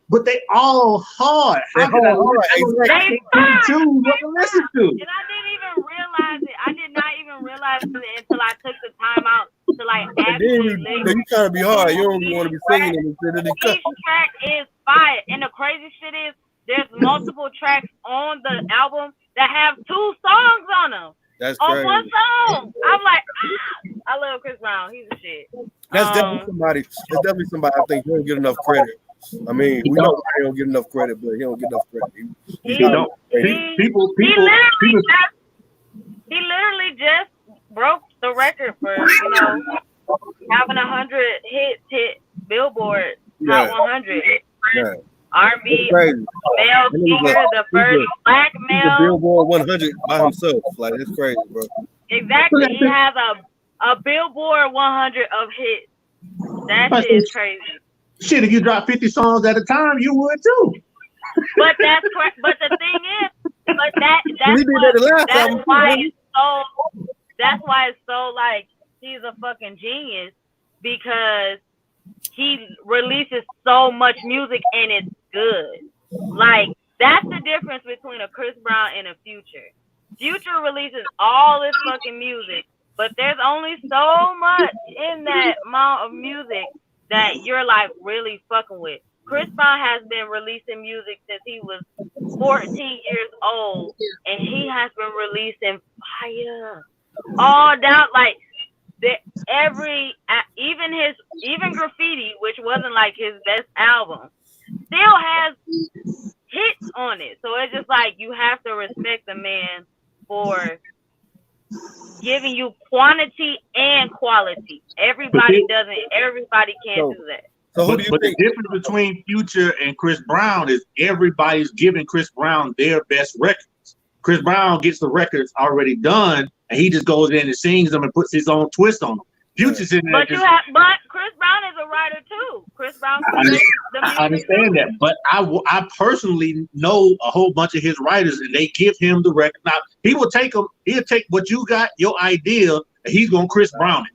But they all hard. They're hard. Exactly. What to listen to? And I didn't even realize it. I did not even realize it until I took the time out to like actually listen. You trying to be hard. You don't want to be singing it. Each track is fire. And the crazy shit is there's multiple tracks on the album that have 2 songs on them. That's on crazy. One song. I'm like, I love Chris Brown. He's a shit. That's definitely somebody I think he don't get enough credit. I mean, we know he don't get enough credit, but he don't get enough credit. He literally just broke the record for having 100 hit Billboard Top 100. Yeah. R&B male singer, the first black male. The Billboard 100 by himself. Like, it's crazy, bro. Exactly. He has a Billboard 100 of hits. That shit is crazy. Shit, if you drop 50 songs at a time, you would too. But but the thing is, that's why it's so like he's a fucking genius, because he releases so much music and it's good. Like, that's the difference between a Chris Brown and a Future. Future releases all this fucking music, but there's only so much in that amount of music that you're like really fucking with. Chris Brown has been releasing music since he was 14 years old, and he has been releasing fire all down like even Graffiti, which wasn't like his best album, still has hits on it. So it's just like you have to respect the man for giving you quantity and quality. Everybody can't do that. So but the difference between Future and Chris Brown is everybody's giving Chris Brown their best records. Chris Brown gets the records already done, and he just goes in and sings them and puts his own twist on them. Future's in there. But Chris Brown is a writer too. Chris Brown. I understand that, but I personally know a whole bunch of his writers, and they give him the record. Now he will take them. He'll take what you got, your idea, and he's gonna Chris Brown it.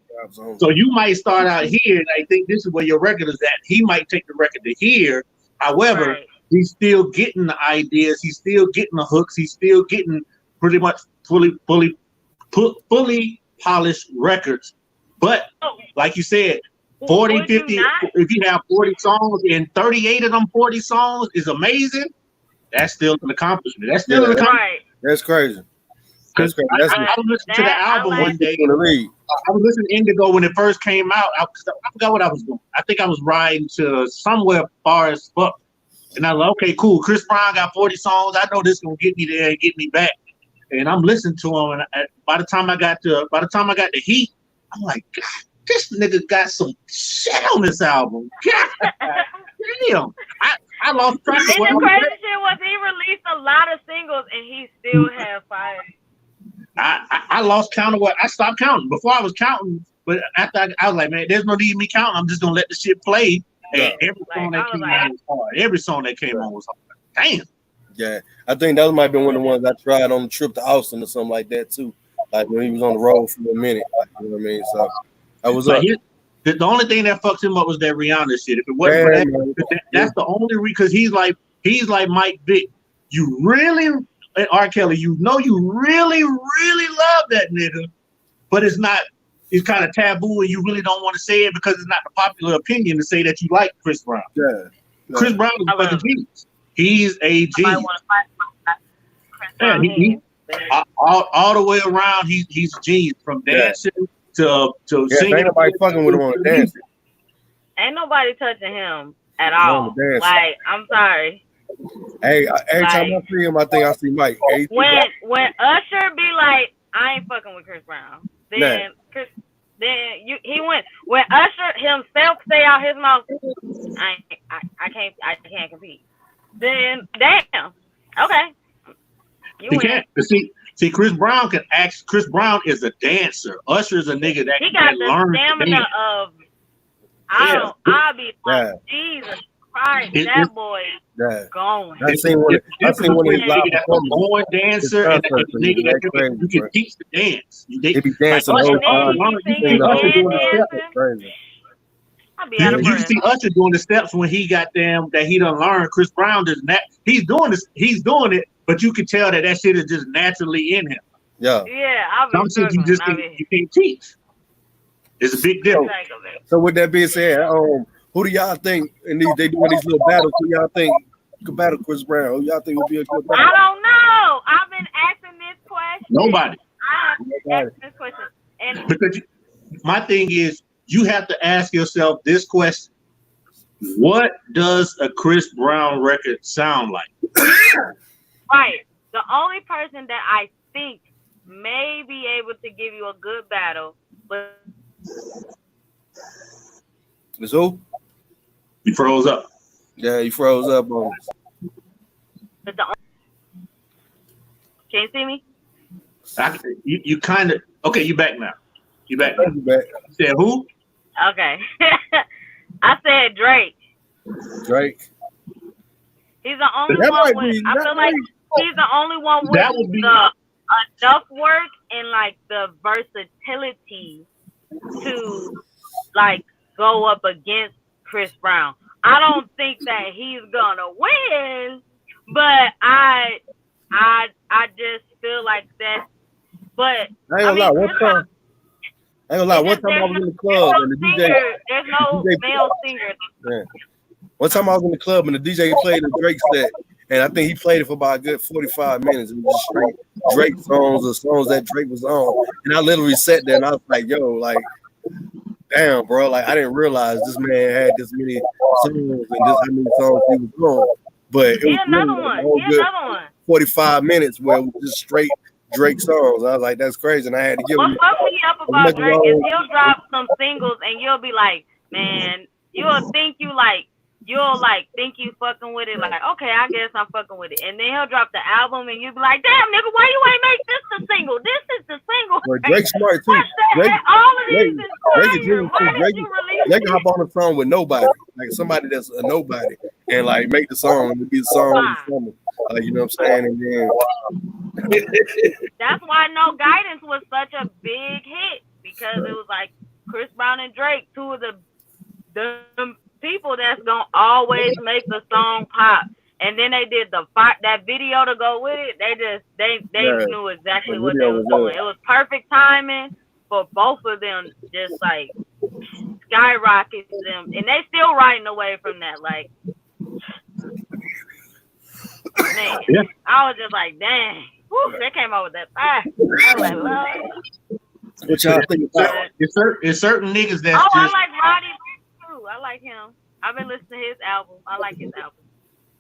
So you might start out here, and I think this is where your record is at. He might take the record to here. However, he's still getting the ideas. He's still getting the hooks. He's still getting pretty much fully polished records. But like you said, 40, 50, if you have 40 songs and 38 of them 40 songs is amazing, that's still an accomplishment. That's still an accomplishment. That's crazy. I was listening to the album one day. I was listening to Indigo when it first came out. I forgot what I was doing. I think I was riding to somewhere far as fuck. And I was like, okay, cool. Chris Brown got 40 songs. I know this is gonna get me there and get me back. And I'm listening to him. And by the time I got to Heat, I'm like, God, this nigga got some shit on this album. God damn. I lost track of what. And the crazy shit was he released a lot of singles and he still had fire. I lost count of what I stopped counting. Before I was counting, but after I was like, man, there's no need of me counting. I'm just gonna let the shit play. And every song that came on was hard. Every song that came on was hard. Damn. Yeah, I think that might be one of the ones I tried on the trip to Austin or something like that too. Like when he was on the road for a minute, like, you know what I mean. So I was Like up. the only thing that fucked him up was that Rihanna shit. If it wasn't for that, that's the only because he's like Mike Vick. You really, R. Kelly, you know you really, really love that nigga, but it's kind of taboo and you really don't want to say it because it's not the popular opinion to say that you like Chris Brown. Yeah. Chris Brown is a fucking genius. He's a genius. Yeah, all the way around, he's a genius from dancing to singing. Ain't nobody fucking with him on the dance. Ain't nobody touching him at all. Like, I'm sorry. Hey, every time I see him, I think I see Mike. When Usher be like, I ain't fucking with Chris Brown, then he went. When Usher himself say out his mouth, I can't compete. Then damn, okay, you win. See, Chris Brown can act. Chris Brown is a dancer. Usher is a nigga that he got the stamina of. I'll be like, Jesus Christ, that boy going. I seen one of his live performances. Born dancer and a nigga that you can teach the dance. He be dancing the whole time. You see Usher doing the steps when he got them that he done learned. Chris Brown does not. He's doing this. He's doing it, but you can tell that shit is just naturally in him. Yeah. Some shit you just you can't teach. It's a big deal. So with that being said, who do y'all think in these they doing these little battles? Who y'all think could battle Chris Brown? Who y'all think would be a good battle? I don't know. I've been asking this question. Nobody. Asking this question. And because my thing is, you have to ask yourself this question: what does a Chris Brown record sound like? Right. The only person that I think may be able to give you a good battle, but is who? He froze up. Yeah, he froze up on us. Can you see me? You kind of okay. You back now. You back now. You back. You said who? Okay. I said Drake. Drake. He's the only one with. I feel like he's the only one with the enough work and like the versatility to like go up against Chris Brown. I don't think that he's gonna win, but I just feel like that. But I ain't gonna lie. One time I was in the club and the DJ. There's no male singer. Yeah. One time I was in the club and the DJ played a Drake set, and I think he played it for about a good 45 minutes. It was just straight Drake songs or songs that Drake was on, and I literally sat there and I was like, "Yo, like, damn, bro! Like, I didn't realize this man had this many songs and this how many songs he was on." But it was another one. 45 minutes where it was just straight Drake songs. I was like, "That's crazy," and I had to give him. What fucks me up about Drake is he'll drop some singles and you'll be like, man, you'll think you fucking with it, like, okay, I guess I'm fucking with it. And then he'll drop the album and you'll be like, damn, nigga, why you ain't make this the single? This is the single. Well, Drake's smart too. All of these is fire. Drake can hop on a song with nobody, like somebody that's a nobody, and like make the song and be the song of the summer. Like, you know what I'm saying? And then that's why No Guidance was such a big hit, because it was like Chris Brown and Drake, two of the people that's gonna always make the song pop. And then they did that video to go with it. They knew exactly what they was doing. It was perfect timing for both of them, just like skyrockets them, and they still riding away from that. Like, man, I was just like, dang, whew, they came out with that fire. I was like, Lord. What y'all think about? It's certain niggas that's I like Roddy Ricch too. I like him. I've been listening to his album. I like his album.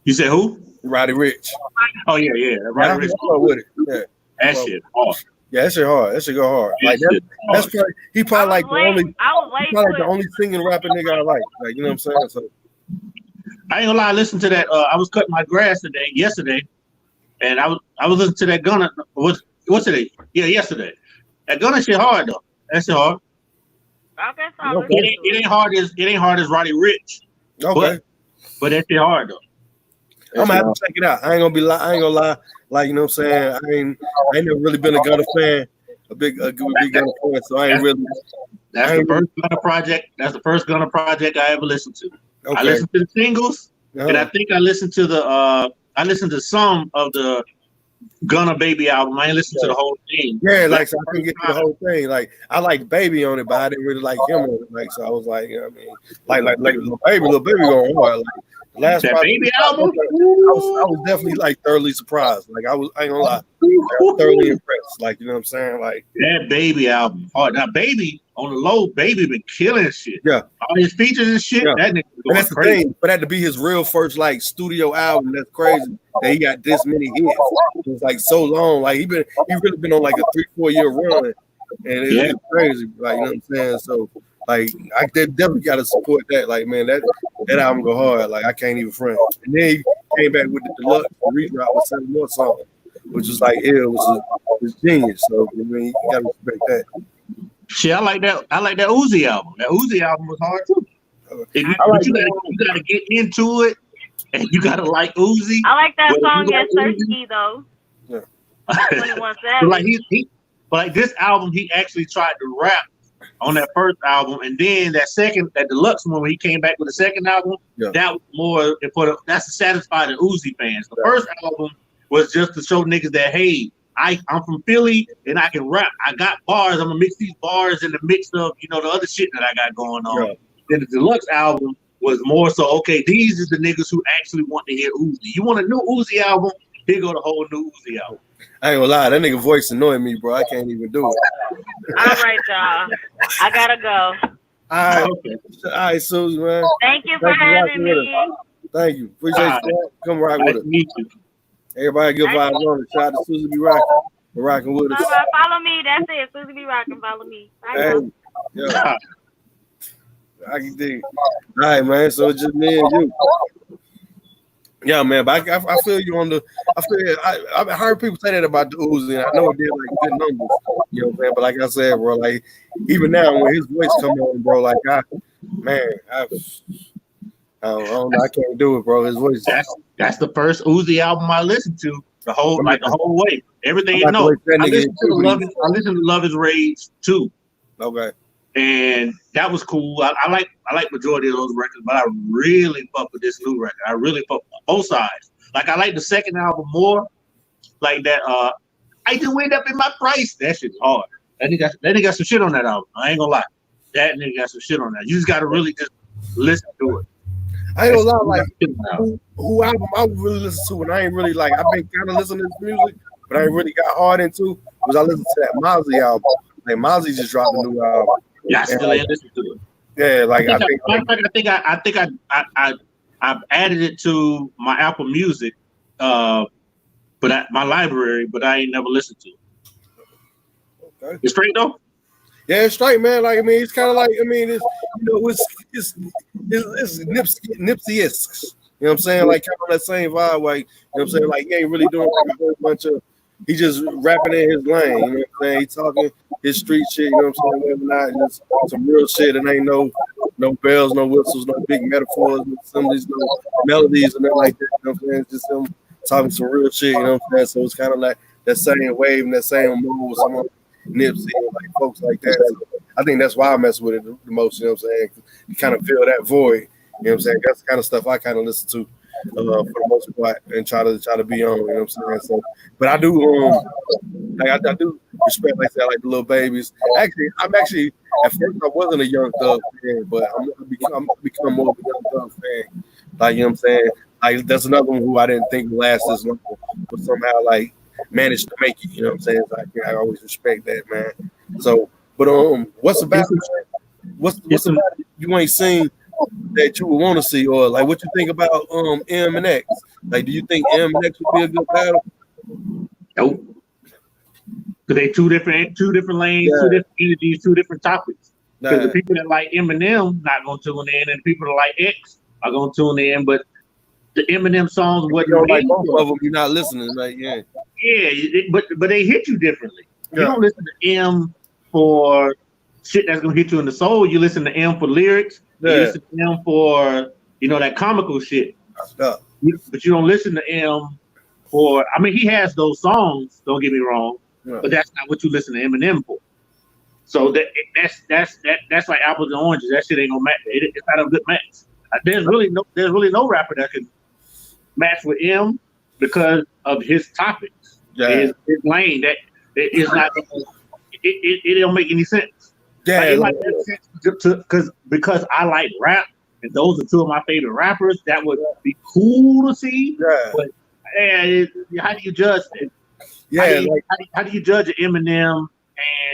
You said who? Roddy Ricch. Oh yeah. Roddy Ricch. With it. Yeah. That shit hard. Yeah, that shit hard. That shit go hard. Like that's probably he probably like the only singing rapping nigga I like. Like, you know what I'm saying? So I ain't gonna lie. I listened to that. I was cutting my grass yesterday, and I was listening to that Gunna. What's today? Yeah, yesterday. That Gunna shit hard though. That shit hard. Okay, it ain't hard as Roddy Ricch. Okay. But that shit hard though. I'm gonna have to check it out. I ain't gonna lie. Like, you know what I'm saying? I ain't never really been a Gunna fan, a big Gunna fan. So I ain't really. That's the first Gunna project. That's the first Gunna project I ever listened to. Okay. I listened to the singles, and I think I listened to I listened to some of the Gunna Baby album. I ain't listened to the whole thing. Yeah, like so I couldn't get through the whole thing. Like I liked Baby on it, but I didn't really like him on it. Like so I was like, you know what I mean? Like little baby going hard. Like the last that project, Baby album, I was definitely like thoroughly surprised. Like I ain't gonna lie, I was thoroughly impressed. Like, you know what I'm saying? Like that Baby album. Hard. Now Baby on the low, Baby been killing shit. Yeah. All his features and shit. Yeah. That nigga and that's crazy. the thing. But that to be his real first like studio album. That's crazy. That he got this many hits. It was like so long. Like he really been on like a 3-4 year run, and it's crazy. Like, you know what I'm saying? So like I definitely gotta support that. Like, man, that album go hard. Like I can't even front. And then he came back with the deluxe redrop with 7 more songs, which was like it was genius. So I mean, you gotta respect that. Shit, I like that. I like that Uzi album. That Uzi album was hard too. But you gotta get into it. And you gotta like Uzi. I like that song at Thirsty though. Yeah. 21 Savage. But like this album, he actually tried to rap on that first album, and then that deluxe one when he came back with the second album, that was more that's to satisfy the Uzi fans. The first album was just to show niggas that hey, I'm from Philly and I can rap. I got bars. I'm gonna mix these bars in the mix of the other shit that I got going on. Then the deluxe album was more so, okay, these are the niggas who actually want to hear Uzi. You want a new Uzi album? Here go the whole new Uzi album. I ain't gonna lie, that nigga voice annoying me, bro. I can't even do it. All right, y'all. I gotta go. All right, Susie, man. Thank you for having me. Thank you. Appreciate you. Come rock with us. Meet you. Everybody give vibes on it. Shout out to Susie be rocking with us. Follow me. That's it. Susie be rocking. Follow me. Yeah. I can dig. All right, man. So it's just me and you. Yeah, man. But I feel you on the. I heard people say that about the Uzi, and I know it did like good numbers. You know what I'm saying? But like I said, bro, like even now when his voice come on, bro, like I don't know. I can't do it, bro. His voice. That's the first Uzi album I listened to. The whole way. Everything you know. I listened to Love Is Rage too. Okay. And that was cool. I like majority of those records, but I really fuck with this new record. I really fuck with both sides. Like I like the second album more. Like that. I just went up in my price. That shit's hard. That nigga got some shit on that album. I ain't gonna lie. That nigga got some shit on that. You just gotta really just listen to it. I ain't gonna lie. Like who album I would really listen to, and I ain't really like. I've been kind of listening to this music, but I ain't really got hard into. Was I listened to that Mozzie album? Like Mozzie just dropped a new album. Yeah, I still ain't listened to it. Yeah, like I've added it to my Apple Music, my library, but I ain't never listened to it. Okay. It's straight though. Yeah, it's straight, man. Like I mean, it's kind of like it's it's Nipsey-esque. You know what I'm saying? Like kind of that same vibe. Like you know what I'm saying? Like he ain't really doing like a whole bunch of. He just rapping in his lane. You know what I'm saying? He talking his street shit. You know what I'm saying? Whatever not, just some real shit. And ain't no bells, no whistles, no big metaphors, some of these no melodies and nothing like that. You know what I'm saying? It's just him talking some real shit. You know what I'm saying? So it's kind of like that same wave and that same move with some Nipsey and like folks like that. So I think that's why I mess with it the most. You know what I'm saying? You kind of fill that void. You know what I'm saying? That's the kind of stuff I kind of listen to. For the most part, and try to be on, you know what I'm saying? So, but I do, I do respect, like I said, like the little babies. Actually, at first I wasn't a Young Thug fan, but I'm become more of a Young Thug fan. Like you know what I'm saying? Like that's another one who I didn't think would last this long, but somehow like managed to make it. You know what I'm saying? So I always respect that, man. So, but what's about what's about you ain't seen that you would want to see, or like what you think about M and X? Like, do you think M and X would be a good battle? Nope. Because they two different lanes, two different energies, two different topics. Because the people that like Eminem not gonna tune in, and the people that like X are gonna tune in. But the Eminem songs wasn't like both of them. You're not listening, like but they hit you differently. You don't listen to M for shit that's gonna hit you in the soul. You listen to M for lyrics. You listen to M for that comical shit. but you don't listen to M for. I mean, he has those songs. Don't get me wrong, but that's not what you listen to Eminem for. So that's like apples and oranges. That shit ain't gonna match. It's not a good match. There's really no rapper that can match with M because of his topics. His lane that is not. It don't make any sense. Yeah, like, it might make sense because I like rap, and those are two of my favorite rappers. That would be cool to see. Yeah. But how do you judge it? Yeah. How do you judge an Eminem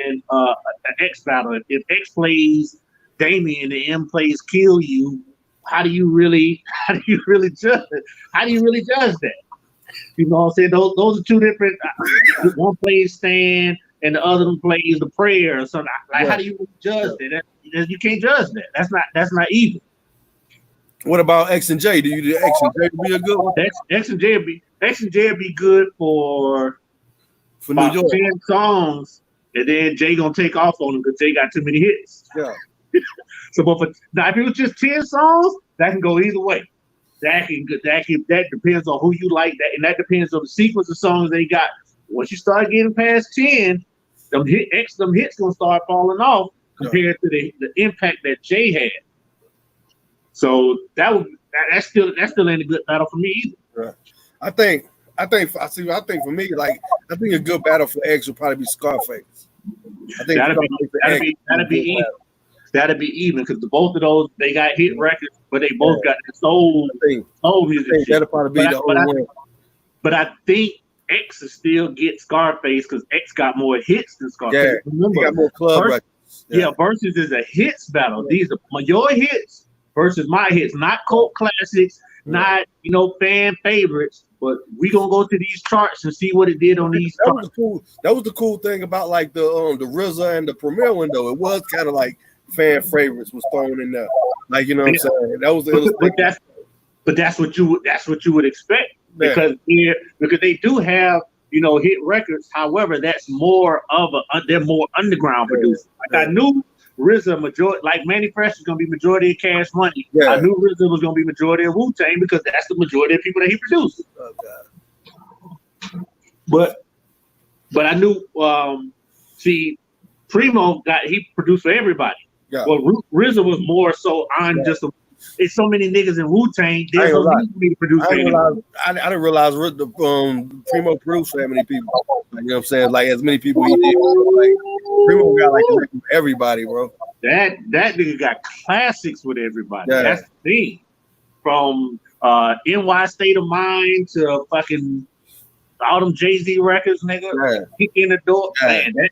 and an X battle? If X plays Damien and M plays Kill You, how do you really judge it? How do you really judge that? You know what I'm saying? Those are two different. One plays Stand and the other one plays The Prayer or something. Like, how do you judge that? You can't judge that. That's not even. What about X and J? Do you do X and J be a good one? X and J would be good for New York. 10 songs, and then Jay gonna take off on them because Jay got too many hits. Yeah. So, now if it was just 10 songs, that can go either way. That depends on who you like, and that depends on the sequence of songs they got. Once you start getting past 10, them hits gonna start falling off compared to the impact that Jay had. So that's still ain't a good battle for me either. Right. I think for me, like, I think a good battle for X would probably be Scarface. I think that'd be even. That'd be even because both of those, they got hit records, but they both got their soul music. That'll probably be the only one. But I think X will still get Scarface because X got more hits than Scarface. Yeah, remember, he got more club records. Yeah, Versus is a hits battle. These are your hits versus my hits, not cult classics, not fan favorites. But we gonna go to these charts and see what it did on these charts. That was the cool thing about like the RZA and the Premier window. It was kind of like fan favorites was thrown in there, like what I'm saying. But that's what you would expect because they do have hit records. However, that's more of they're more underground producers. Like I knew RZA majority, like Manny Fresh is gonna be majority of Cash Money. Yeah. I knew RZA was gonna be majority of Wu-Tang because that's the majority of people that he produced. But I knew Primo he produced for everybody. Yeah. Well, RZA was more so on it's so many niggas in Wu-Tang. There's no need for me to produce. I didn't realize Primo produced for that many people. Like, you know what I'm saying? Like as many people he did. Like Primo got like everybody, bro. That nigga got classics with everybody. Yeah. That's the thing. From NY State of Mind to fucking all them Jay-Z records, nigga. Kick in the door. Yeah. Man, that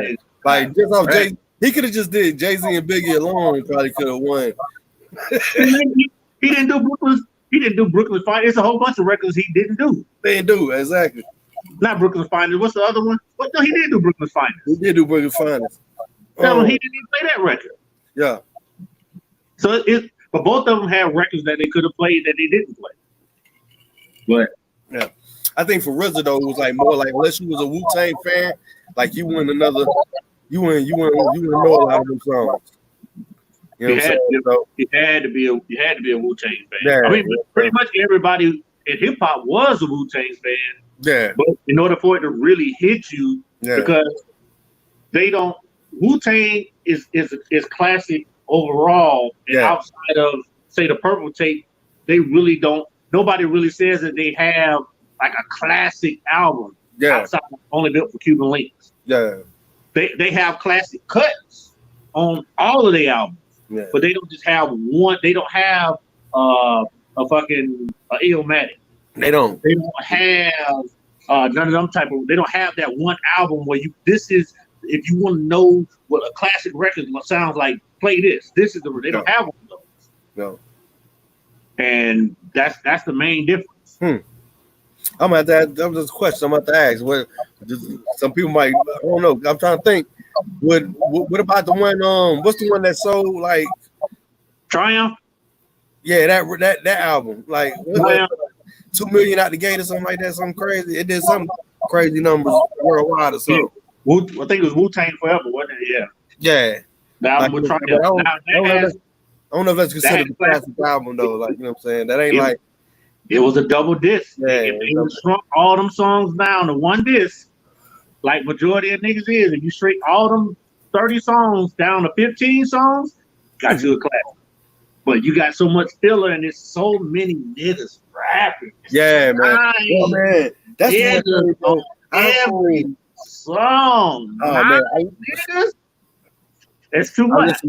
is like just off Jay. He could have just did Jay-Z and Biggie alone and probably could have won. he didn't do Brooklyn. He didn't do Brooklyn Finest. There's a whole bunch of records he didn't do. They didn't do exactly. Not Brooklyn Finest. What's the other one? What? No, he did do Brooklyn Finest. He did do Brooklyn Finest. No, he didn't even play that record. Yeah. So but both of them have records that they could have played that they didn't play. But yeah, I think for RZA though, it was like more like unless you was a Wu-Tang fan, like you wouldn't know a lot of them songs. You know you had to be a Wu-Tang fan. Yeah, I mean, pretty much everybody in hip hop was a Wu-Tang fan. Yeah. But in order for it to really hit you, because Wu-Tang is classic overall, and outside of say the Purple Tape, they really don't. Nobody really says that they have like a classic album. Yeah. Outside of Only Built for Cuban Links. Yeah. They have classic cuts on all of their albums. Yeah. But they don't just have one. They don't have a fucking Illmatic. They don't. They don't have none of them type of. They don't have that one album where if you want to know what a classic record sounds like, play this. This is they don't have one of those. No. And that's the main difference. I'm at that. That was a question I'm about to ask. What some people might, I don't know. I'm trying to think. What about the one? What's the one that sold like Triumph? Yeah, that album. Like 2 million out the gate or something like that. Something crazy. It did some crazy numbers worldwide or something. I think it was Wu-Tang Forever, wasn't it? Yeah. Yeah. The album with Triumph. I don't know if that's considered a classic album though. Like you know what I'm saying. That ain't like It was a double disc. Yeah, if they shrunk all them songs down to one disc, like majority of niggas is, if you straight all them 30 songs down to 15 songs, got you a classic. But you got so much filler and there's so many niggas rapping. Yeah, man. Oh, man. That's on every song. Oh, man. Niggas. It's too much.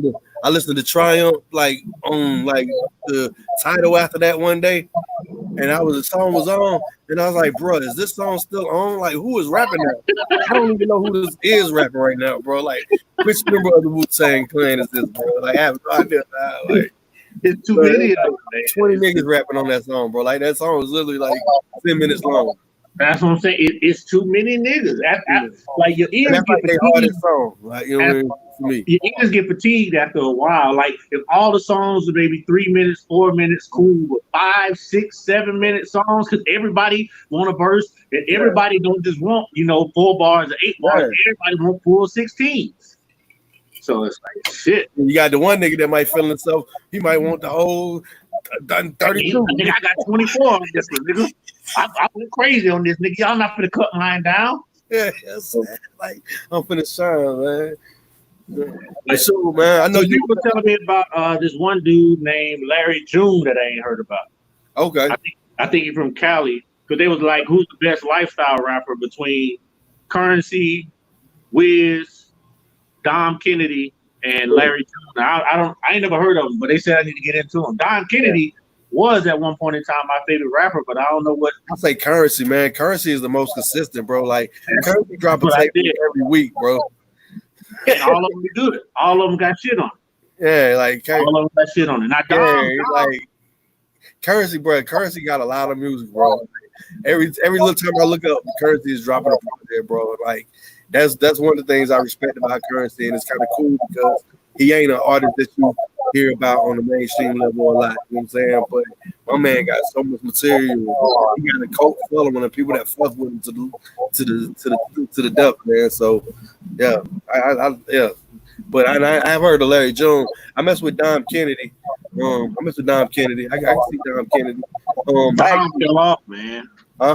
I listened to Triumph like on like the title after that one day, and the song was on, and I was like, bro, is this song still on? Like, who is rapping now? I don't even know who this is rapping right now, bro. Like, which member of the Wu-Tang Clan is this, bro? Like, I have no idea. Like, it's too many of them. 20 niggas rapping on that song, bro. Like, that song was literally like 10 minutes long. That's what I'm saying. It's too many niggas. Like your ears get like their hardest song. Like, you know what I mean? For me. Your ears get fatigued after a while. Like if all the songs are maybe 3 minutes, 4 minutes, cool, but 5, 6, 7 minute songs, because everybody want a verse, and everybody don't just want 4 bars or 8 bars. Everybody want full 16s. So it's like shit. You got the one nigga that might feel himself. He might want the whole 32. I got 24 on this one, nigga. I went crazy on this, nigga. Y'all not finna cut mine down. Yeah, that's like I'm finna shine, man. So, man, I know you were telling me about this one dude named Larry June that I ain't heard about. Okay, I think he's from Cali, because they was like, who's the best lifestyle rapper between Currency, Wiz, Dom Kennedy, and Larry June. I ain't never heard of him, but they said I need to get into him. Dom Kennedy was at one point in time my favorite rapper, but I don't know what. I say Currency, man. Currency is the most consistent, bro. Like Currency drop a tape every week, bro. And all of them be good. All of them got shit on it. Yeah, like all of them got shit on it. Not Dom. Like Currency, bro. Currency got a lot of music, bro. Every little time I look up, Currency is dropping a project, bro. Like that's one of the things I respect about Currency, and it's kind of cool because he ain't an artist that you hear about on the mainstream level a lot. You know what I'm saying? But my man got so much material. He got a cult following of people that fuck with him to the depth, man. So yeah, yeah. But I've heard of Larry June. I mess with Dom Kennedy. I mess with Dom Kennedy. I can see Dom Kennedy. Dom fell off, man. Huh?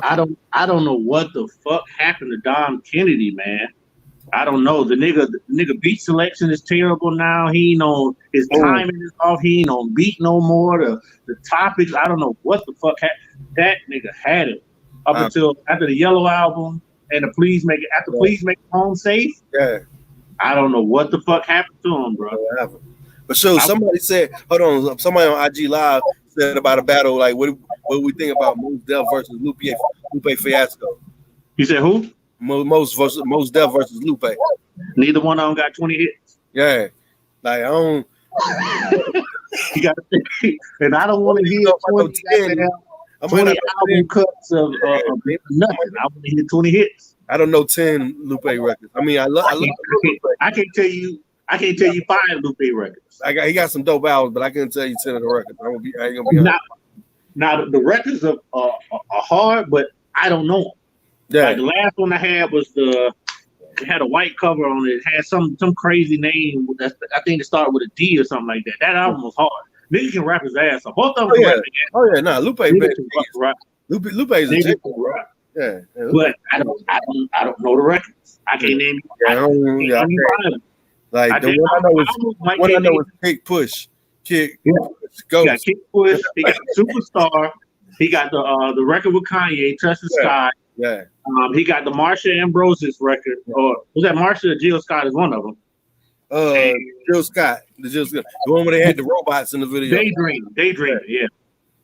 I don't know what the fuck happened to Dom Kennedy, man. I don't know. The nigga beat selection is terrible now. He ain't on his timing is off. He ain't on beat no more. The topics, I don't know what the fuck happened. That nigga had it up until after the Yellow album and the Please Make It Home Safe. Yeah. I don't know what the fuck happened to him, bro. But sure, somebody said, hold on, somebody on IG Live said about a battle, like what we think about Mos Def versus Lupe Fiasco. You said who? Mos Def versus Lupe. Neither one of them got 20 hits. Yeah. Like I don't you got and I don't want to hear 20 album cuts of nothing. I want to hear 20 hits. I don't know 10 Lupe records. I mean, I can't tell you 5 Lupe records. He got some dope albums, but I can't tell you 10 of the records. I ain't gonna be honest. Now the records are hard, but I don't know them. Yeah. Like the last one I had was it had a white cover on it. It had some crazy name. I think it started with a D or something like that. That album was hard. Nigga can rap his ass off. Both of them can rap his ass off. Nah, Lupe is a chick, rap. Yeah. But I don't know the records. I can't name you. Like the one I know is Kick Push. Kick Ghost. He got Kick Push. He got Superstar. He got the record with Kanye, Trust the Sky. Yeah. He got the Marsha Ambrosius record, or was that Marsha or Jill Scott is one of them? Jill Scott, the one where they had the robots in the video. Daydream, yeah.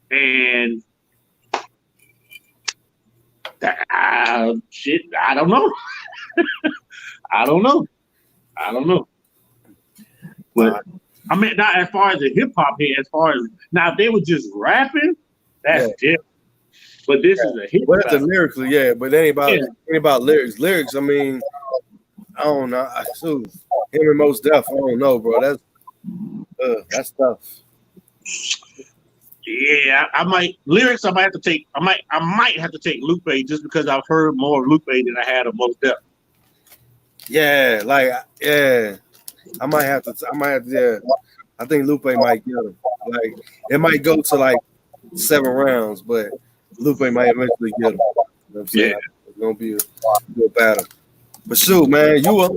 And shit, I don't know. I don't know. But I mean, not as far as the hip hop here, as far as now, if they were just rapping, that's different. But this is a hip hop. Well, that's lyrically, yeah, but it ain't about lyrics. Lyrics, I mean, I don't know. Him and Mos Def, I don't know, bro. That's tough. Yeah, I might have to take Lupe just because I've heard more of Lupe than I had of Mos Def. Yeah, I might have to. Yeah, I think Lupe might get him. Like it might go to like 7 rounds, but Lupe might eventually get him. You know what I'm saying? Yeah. It's gonna be a good battle. But shoot, man, we're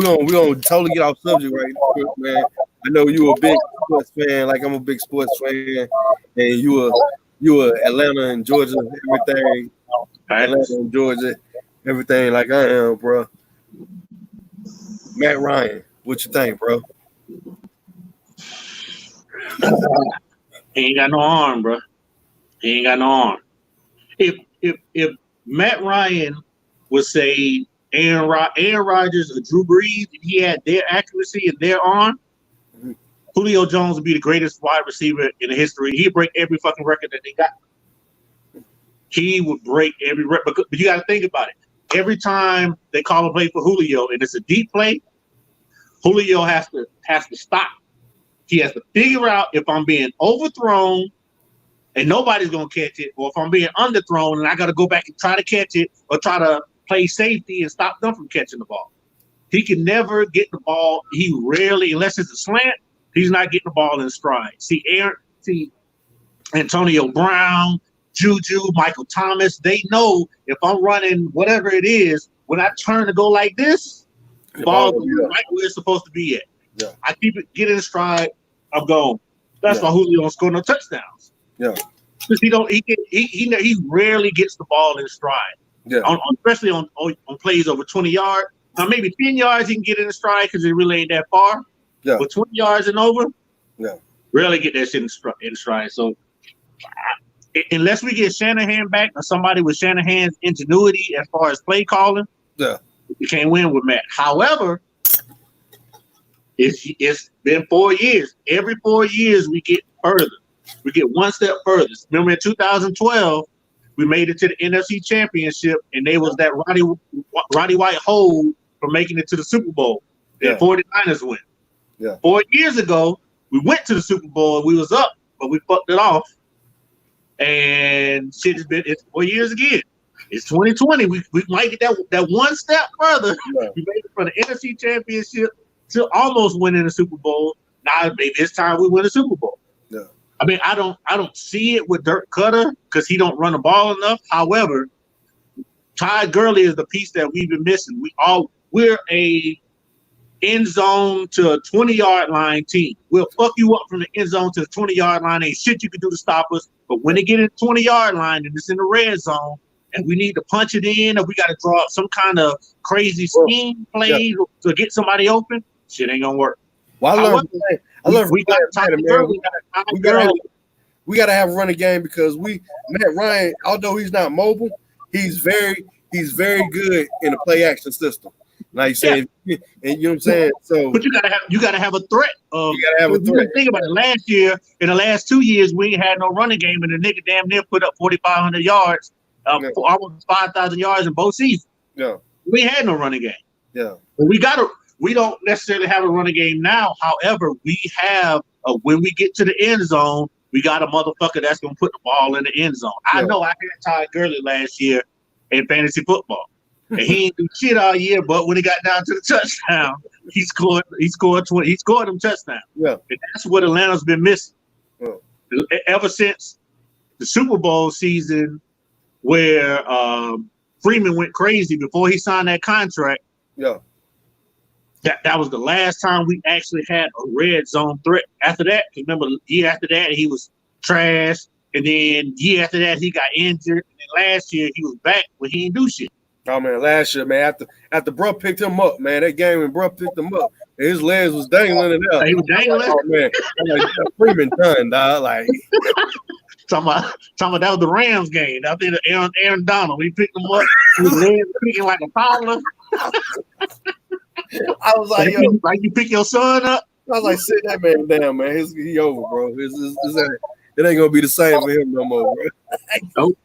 gonna totally get off subject right now, man. I know you a big sports fan, like I'm a big sports fan, and you a Atlanta and Georgia, everything. Atlanta and Georgia, everything like I am, bro. Matt Ryan, what you think, bro? He ain't got no arm, bro. He ain't got no arm. If Matt Ryan would say Aaron Rodgers or Drew Brees, and he had their accuracy and their arm, Julio Jones would be the greatest wide receiver in the history. He'd break every fucking record that they got. He would break every record. But you got to think about it. Every time they call a play for Julio, and it's a deep play, Julio has to stop. He has to figure out if I'm being overthrown and nobody's going to catch it, or if I'm being underthrown and I got to go back and try to catch it or try to play safety and stop them from catching the ball. He can never get the ball. He rarely, unless it's a slant, he's not getting the ball in stride. See Antonio Brown, Juju, Michael Thomas, they know if I'm running whatever it is, when I turn to go like this, the ball is right where it's supposed to be at. Yeah. I keep it, get in stride, I'm going. That's why Julio don't score no touchdowns. Yeah. Because he rarely gets the ball in stride. Yeah. Especially on plays over 20 yards. Now maybe 10 yards he can get in stride because it really ain't that far. Yeah. But 20 yards and over, rarely get that shit in stride. So unless we get Shanahan back or somebody with Shanahan's ingenuity as far as play calling, we can't win with Matt. However, it's been 4 years. Every 4 years we get further. We get one step further. Remember in 2012, we made it to the NFC Championship, and they was that Roddy White hold from making it to the Super Bowl. The 49ers win. Yeah. 4 years ago, we went to the Super Bowl and we was up, but we fucked it off. And shit it's 4 years again. It's 2020. We might get that one step further. Yeah. We made it from the NFC Championship to almost winning the Super Bowl. Now maybe it's time we win the Super Bowl. Yeah. I mean, I don't see it with Dirk Cutter because he don't run the ball enough. However, Todd Gurley is the piece that we've been missing. We're a end zone to a 20-yard line team. We'll fuck you up from the end zone to the 20-yard line. Ain't shit you can do to stop us. But when they get in the 20-yard line and it's in the red zone and we need to punch it in or we got to draw up some kind of crazy scheme play to get somebody open, shit ain't gonna work. Well, we got to have a running game because Matt Ryan, although he's not mobile, he's very good in a play action system. Like you said, and you know what I'm saying. So, but you gotta have a threat. You gotta have a threat. Think about it. Last year, in the last 2 years, we ain't had no running game, and the nigga damn near put up 4,500 yards, for almost 5,000 yards in both seasons. Yeah, we ain't had no running game. Yeah, but we don't necessarily have a running game now. However, we have when we get to the end zone, we got a motherfucker that's gonna put the ball in the end zone. I know I had Todd Gurley last year in fantasy football. And he ain't do shit all year, but when he got down to the touchdown, he scored 20. He scored them touchdowns. Yeah. And that's what Atlanta's been missing. Yeah. Ever since the Super Bowl season where Freeman went crazy before he signed that contract. Yeah. That was the last time we actually had a red zone threat. After that, remember, year after that, he was trash. And then year after that, he got injured. And then last year, he was back, but he didn't do shit. Oh man, last year, man, after Bro picked him up, man, that game when Bro picked him up, his legs was dangling it up. He was dangling. Oh man, I'm like, Freeman done, dog. Like talking about that was the Rams game. I think Aaron Donald, we picked him up, his legs kicking like a toddler. I was like, yo, like you pick your son up. I was like, sit that man down, man. He over, bro. It ain't gonna be the same for him no more, bro. Nope.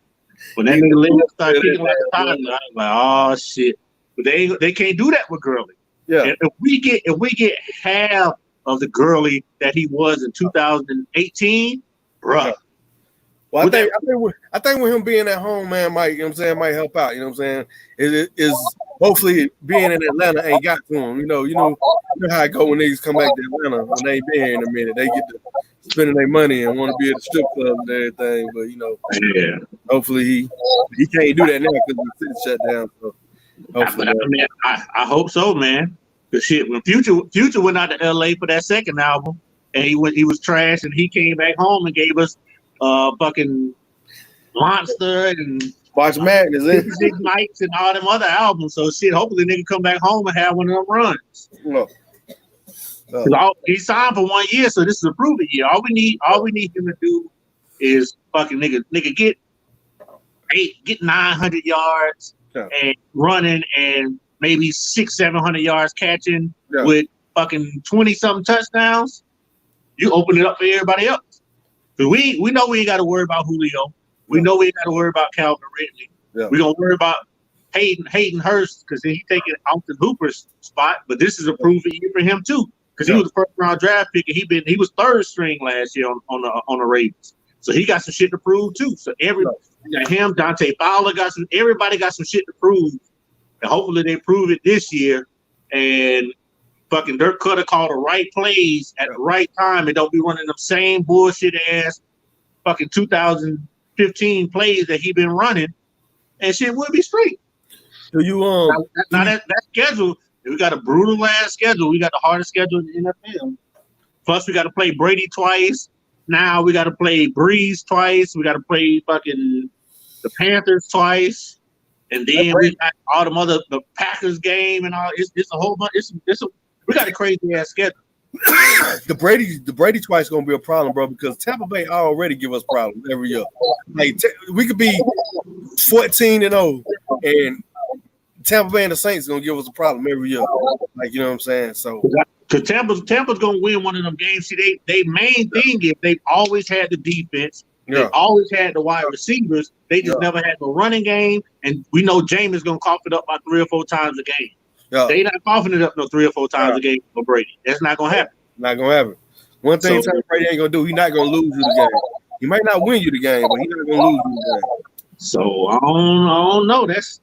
When that nigga legs start kicking like a toddler, I was like, oh shit. But they can't do that with Gurley. Yeah. And if we get half of the Gurley that he was in 2018, bruh. Well, I think with him being at home, man, might, you know what I'm saying, might help out. You know what I'm saying? It is hopefully being in Atlanta ain't got to him. You know how it go when niggas come back to Atlanta when they ain't been here in a minute. They spending their money and want to be at the strip club and everything. But Yeah. hopefully he can't do that now because the city shut down. So hopefully, I hope so, man. Cause shit, when Future went out to LA for that second album, and he was trash, and he came back home and gave us fucking Monster and March Madness, Big Nights and all them other albums. So shit, hopefully nigga come back home and have one of them runs. He signed for 1 year, so this is a proven year. All we need him to do is fucking nigga get 900 yards and running and maybe 600-700 yards catching with fucking 20-something touchdowns. You open it up for everybody else. Cause we know we ain't got to worry about Julio. We know we ain't got to worry about Calvin Ridley. We gonna worry about Hayden Hurst because he's taking Austin Hooper's spot. But this is a proven year for him too. Because he was the first round draft pick and he was third string last year on the Ravens. So he got some shit to prove too. So him, Dante Fowler everybody got some shit to prove. And hopefully they prove it this year. And fucking Dirk Cutter called the right plays at the right time and don't be running them same bullshit ass fucking 2015 plays that he been running. And shit would be straight. So you now that schedule. We got a brutal ass schedule. We got the hardest schedule in the NFL. Plus, we got to play Brady twice. Now we got to play Breeze twice. We got to play fucking the Panthers twice, and then we got all the Packers game and all. It's a whole bunch. We got a crazy ass schedule. The Brady twice gonna be a problem, bro, because Tampa Bay already give us problems every year. Like we could be 14-0 and Tampa Bay and the Saints gonna give us a problem every year. Like, you know what I'm saying? So because Tampa's gonna win one of them games. See, they main thing is they've always had the defense. They've always had the wide receivers. They just never had the running game. And we know Jameis gonna cough it up by 3 or 4 times a game. They not coughing it up no 3 or 4 times a game for Brady. That's not gonna happen. Not gonna happen. One thing Tom Brady ain't gonna do, he's not gonna lose you the game. He might not win you the game, but he's not gonna lose you the game. So I don't know. That's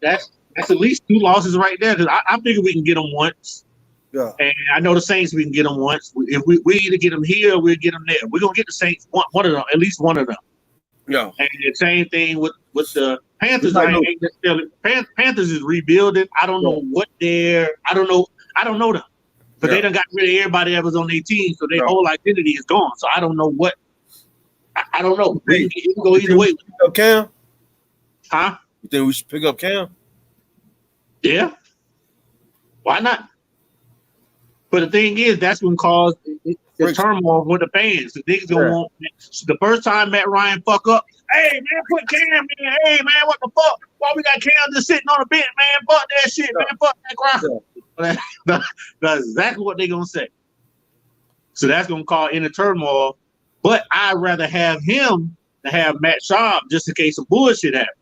at least 2 losses right there. Because I figure we can get them once. Yeah. And I know the Saints, we can get them once. If we either get them here or we'll get them there. We're going to get the Saints, one of them, at least one of them. Yeah. And the same thing with the Panthers. Panthers is rebuilding. I don't know what I don't know them. But they done got rid of everybody that was on their team. So their whole identity is gone. So I don't know what. I don't know. It can go either way. Pick up Cam? Huh? You think we should pick up Cam? Yeah. Why not? But the thing is, that's going to cause the turmoil with the fans. The niggas going to want the first time Matt Ryan fuck up. Hey, man, put Cam in. Hey, man, what the fuck? Why we got Cam just sitting on the bench, man? Fuck that shit, man. Fuck that crap. That's exactly what they're going to say. So that's going to cause inner turmoil. But I'd rather have him than have Matt Schaub just in case some bullshit happens.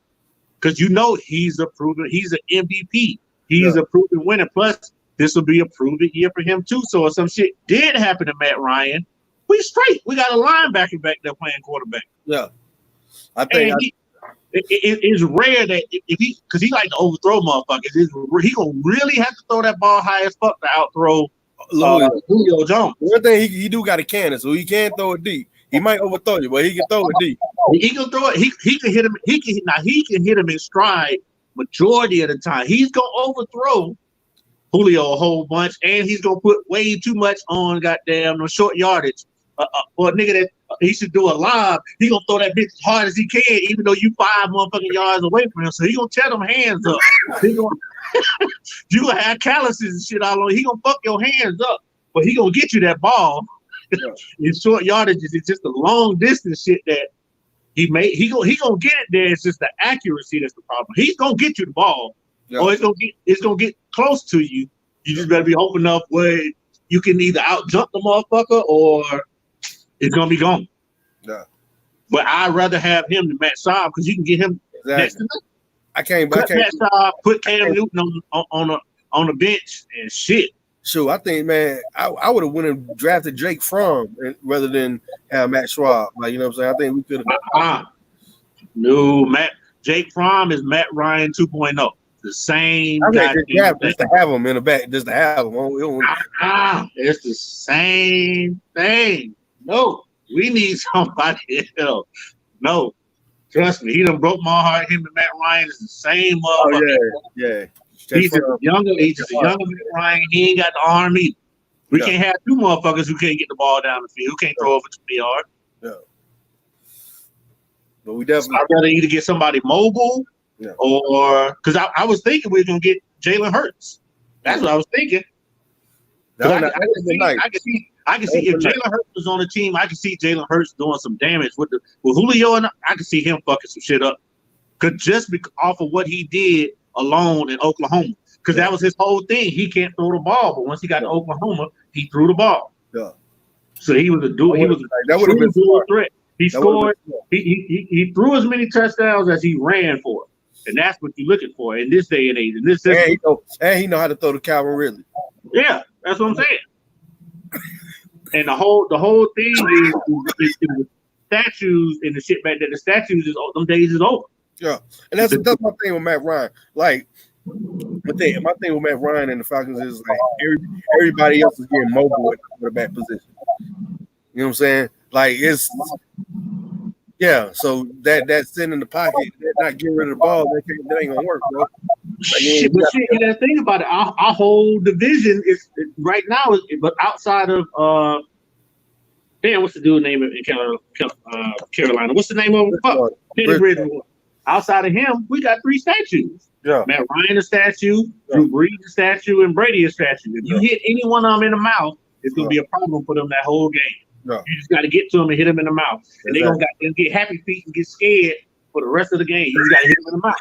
Because he's an MVP. He's a proven winner. Plus, this will be a proven year for him too. So if some shit did happen to Matt Ryan, we straight. We got a linebacker back there playing quarterback. Yeah, I think it's rare that because he like to overthrow motherfuckers. He gonna really have to throw that ball high as fuck to outthrow Julio Jones. One thing he do got a cannon, so he can throw it deep. He might overthrow you, but he can throw it deep. He can throw it. He can hit him. He can hit him in stride majority of the time. He's gonna overthrow Julio a whole bunch, and he's gonna put way too much on goddamn short yardage. For a nigga that he should do a lob, he gonna throw that bitch as hard as he can, even though you 5 motherfucking yards away from him. So he gonna tear them hands up. You gonna have calluses and shit all on. He gonna fuck your hands up, but he gonna get you that ball. In short yardage, it's just a long distance shit that he gonna get it there. It's just the accuracy that's the problem. He's gonna get you the ball, or it's gonna get close to you. You just better be open enough where you can either out jump the motherfucker or it's gonna be gone. Yeah. But I'd rather have him than Matt Schaub because you can get him next to nothing. I can't Matt Schaub, put Cam Newton on the bench and shit. Sure, I think, man, I would have went and drafted Jake Fromm rather than have Matt Schwab. Like, you know what I'm saying? I think we could have. No, Jake Fromm is Matt Ryan 2.0. The same guy. Just to have him in the back, just to have him. It's the same thing. No. We need somebody else. No, trust me, he done broke my heart. Him and Matt Ryan is the same motherfucker. Oh yeah. He's just a younger Matt Ryan. He ain't got the arm either. We can't have two motherfuckers who can't get the ball down the field, who can't throw over 20 yards. Yeah. But we definitely. I'd rather either get somebody mobile or because I was thinking we were gonna get Jalen Hurts. That's what I was thinking. I can see if Jalen Hurts was on the team, I can see Jalen Hurts doing some damage with Julio, and I can see him fucking some shit up. Off of what he did alone in Oklahoma. Because that was his whole thing. He can't throw the ball, but once he got to Oklahoma, he threw the ball. Yeah. So he was a dual. He was a dual threat. He scored. He threw as many touchdowns as he ran for, and that's what you're looking for in this day and age. And he know how to throw the Calvin Ridley. Yeah, that's what I'm saying. And the whole thing is the statues and the shit back there. The statues them days is over. Yeah, and that's my thing with Matt Ryan. Like, my thing with Matt Ryan and the Falcons is like everybody else is getting mobile at the quarterback position. You know what I'm saying? Like so that sitting in the pocket, not getting rid of the ball, that ain't gonna work, bro. The thing about it, our whole division is right now but outside of what's the dude's name in Carolina? What's the name of him? Outside of him, we got 3 statues. Yeah. Matt Ryan a statue, Drew Brees a statue, and Brady a statue. If you hit any one of them in the mouth, it's gonna be a problem for them that whole game. Yeah. You just got to get to them and hit them in the mouth, and they're gonna get happy feet and get scared for the rest of the game. You just got to hit them in the mouth.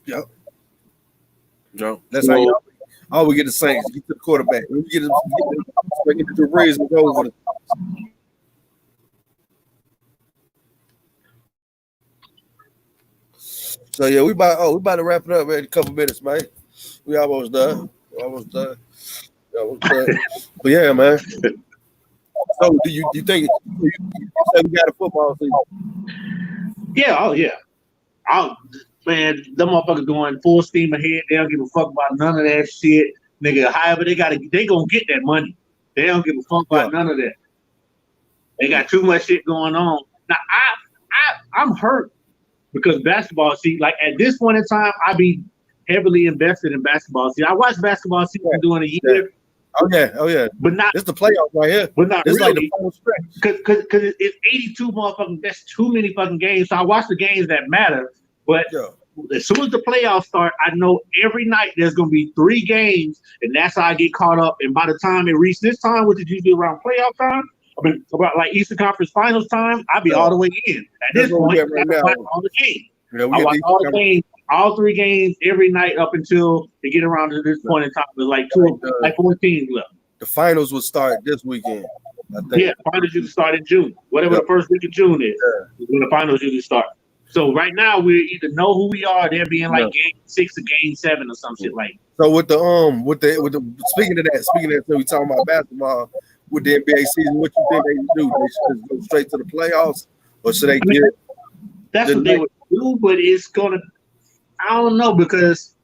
Yep. No, that's how you always get the Saints. Get to the quarterback. When you get the Rays and go over. So yeah, we about to wrap it up in a couple minutes, man. We almost done. But yeah, man. So do you think you say we got a football season? Yeah, man, them motherfuckers going full steam ahead. They don't give a fuck about none of that shit. Nigga, however they gonna get that money. They don't give a fuck about none of that. They got too much shit going on. Now I'm hurt because basketball, like at this point in time, I be heavily invested in basketball. I watched basketball season during a year. Oh yeah. But not it's the playoffs right here. But not it's really, like the final stretch. Because it's 82 motherfucking. That's too many fucking games. So I watch the games that matter. But as soon as the playoffs start, I know every night there's gonna be 3 games, and that's how I get caught up. And by the time it reaches this time, which is usually around playoff time, I mean about like Eastern Conference Finals time, I'll be all the way in. At this point, I watch all the games. I watch all the games. All 3 games every night up until they get around to this point in time. There's like 4 teams left. The finals would start this weekend, I think. Yeah, finals usually start in June. Whatever the first week of June is when the finals usually start. So right now we either know who we are, they're being like game 6 or game 7 or some shit like. So with the speaking of that, so we talking about basketball with the NBA season, what you think they do? They should just go straight to the playoffs, or should they get? That's what they would do, but it's gonna. I don't know because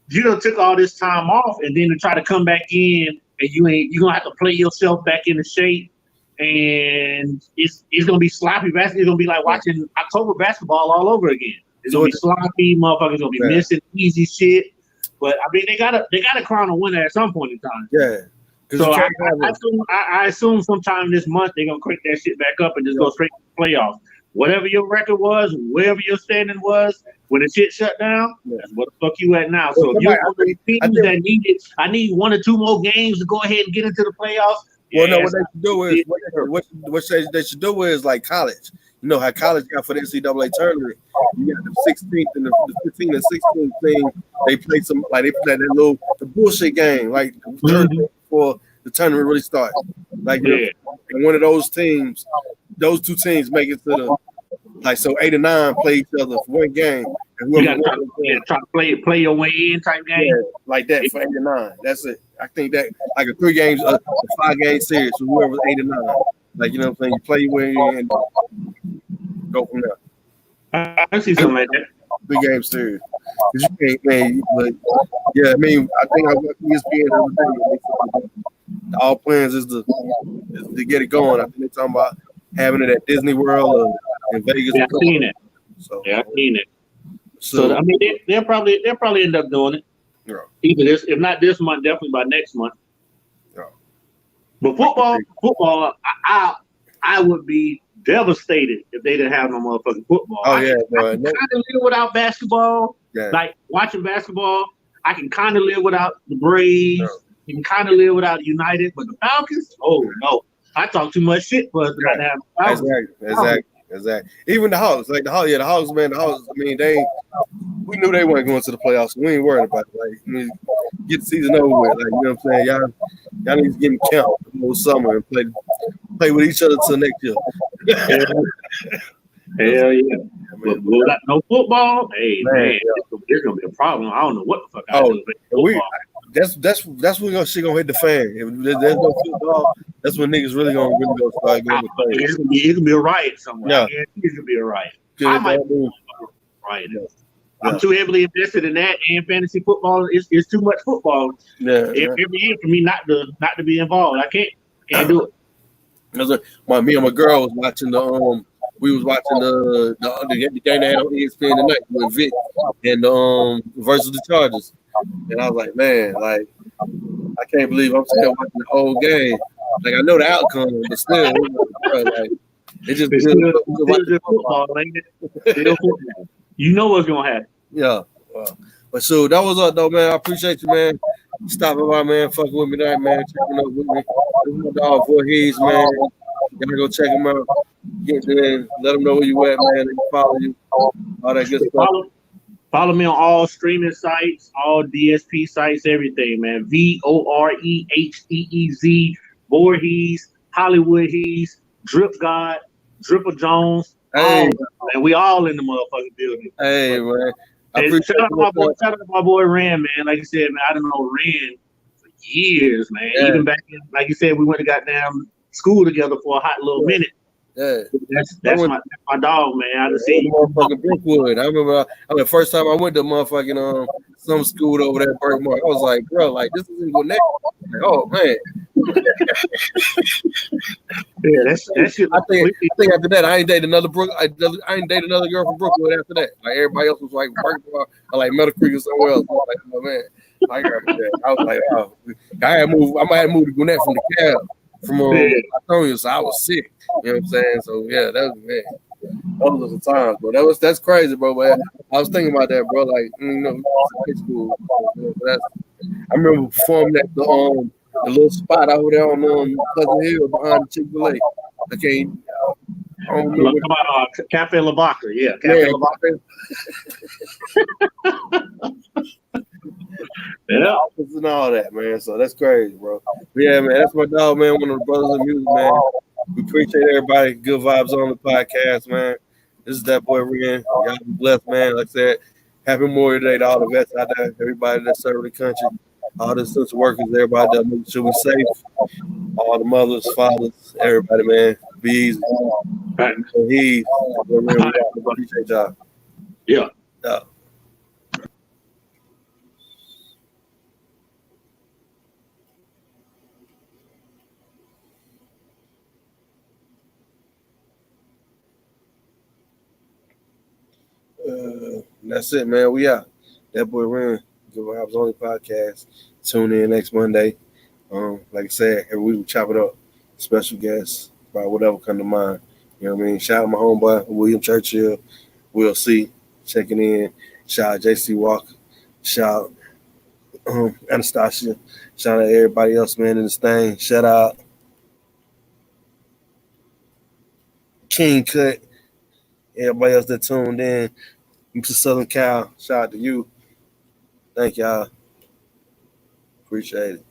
you done took all this time off and then to try to come back in and you're gonna have to play yourself back into shape and it's gonna be sloppy basketball. It's gonna be like watching October basketball all over again. It's gonna be sloppy, motherfuckers gonna be missing easy shit. But I mean they gotta crown a winner at some point in time. Yeah. So I assume sometime this month they're gonna crank that shit back up and just go straight to the playoffs. Whatever your record was, wherever your standing was, when the shit shut down, that's what the fuck you at now. So if you're one of the teams that needed, I need 1 or 2 more games to go ahead and get into the playoffs. Well, no, what they should do is what they should do is like college. You know how college got for the NCAA tournament. You got the 16th and the 15th and 16th thing. They play that little bullshit game like before the tournament really starts. Like and one of those teams. Those 2 teams make it to the so 8 and 9 play each other for 1 game. And you gotta try to play your way in type game. Yeah, like that for 8 and 9. That's it. I think that like a 3 games, a 5 game series for whoever's 8 and 9. Like you know what I'm saying? You play your way in and go from there. I see something like that. 3 game series. You can't, man. But yeah, I mean, I think I watch ESPN every day. All plans is to get it going. I think they're talking about having it at Disney World in Vegas. Yeah, I've seen it. So yeah, I've seen it. So I mean, they'll probably end up doing it. Yeah. Either this, if not this month, definitely by next month. Yeah. But football, I would be devastated if they didn't have no motherfucking football. Oh yeah, I can kind of live without basketball. Yeah. Like watching basketball, I can kind of live without the Braves. Yeah. You can kind of live without United, but the Falcons, oh no, I talk too much shit for us to not have the Falcons. Exactly. Even the Hawks, like the Hawks, man. I mean, we knew they weren't going to the playoffs, so we ain't worried about it. Like, I mean, get the season over with. Like, you know what I'm saying? Y'all need to get in camp the whole summer and play with each other till next year. Hell yeah. But without no football, hey man, there's gonna be a problem. I don't know what the fuck I do. That's when shit gonna hit the fan. If there's no football, that's when niggas really gonna start going to play. It's gonna be a riot somewhere. Yeah. It's gonna be a riot. I might be a riot. Yeah. I'm too heavily invested in that and fantasy football. It's too much football. Yeah, every year for me not to be involved. I can't do it. Me and my girl was watching we was watching the game they had on ESPN tonight with Vic and versus the Chargers. And I was like, man, like I can't believe I'm still watching the whole game. Like I know the outcome, but still, like it's just still football, ain't it? Still football. You know what's gonna happen. Yeah. But so that was up though, man. I appreciate you, man. Stopping by, man. Fucking with me tonight, man. Checking up with me. This is my dog Voorhees, man. Y'all go check him out. Get there. Let them know where you at, man. They can follow you. All that good stuff. Follow me on all streaming sites, all DSP sites, everything, man. VOREHEEZ, Voorhees, Hollywood Hees, Drip God, Dripper Jones. Hey, and we all in the motherfucking building. Hey, man. Shout out to my boy Ren, man. Like you said, man, I don't know Ren for years, man. Yeah. Even back in, like you said, we went to goddamn school together for a hot little minute. Yeah, that's my dog, man. I just see motherfucking Brookwood. I remember the first time I went to motherfucking some school over there at Berkmore. I was like, bro, like this isn't good next. Like, oh man. Yeah, that's shit. I think after that, I ain't dated another girl from Brookwood after that. Like everybody else was like Berkmore or like Meadow Creek or somewhere else. I was like, oh man. I was like, oh, I might have moved to Gwinnett from the cab from Antonio, so I was sick. You know what I'm saying? So yeah, that was man. Those were the times, bro. That's crazy, bro. But I was thinking about that, bro. Like, high school. I remember performing at the little spot over there on Pleasant Hill behind the Chick-fil-A. I don't remember. Cafe La Vaca, yeah. Cafe La Vaca. Yeah, and all that, man. So that's crazy, bro. But yeah, man, that's my dog, man. One of the brothers in music, man. We appreciate everybody. Good vibes on the podcast, man. This is that boy Ren. Y'all be blessed, man. Like I said, happy Memorial Day to all the vets out there, everybody that serve the country, all the essential workers, everybody that make sure we safe, all the mothers, fathers, everybody, man. Be easy. Right. He appreciate y'all. Yeah. That's it, man. We out. That boy Ren, Good Vibes Only podcast. Tune in next Monday. Like I said, every week we chop it up. Special guests, by whatever come to mind. You know what I mean? Shout out my homeboy William Churchill. We'll see. Checking in. Shout out JC Walker. Shout out Anastasia. Shout out everybody else, man, in this thing. Shout out King Cut. Everybody else that tuned in. Mr. Southern Cal, shout out to you. Thank y'all. Appreciate it.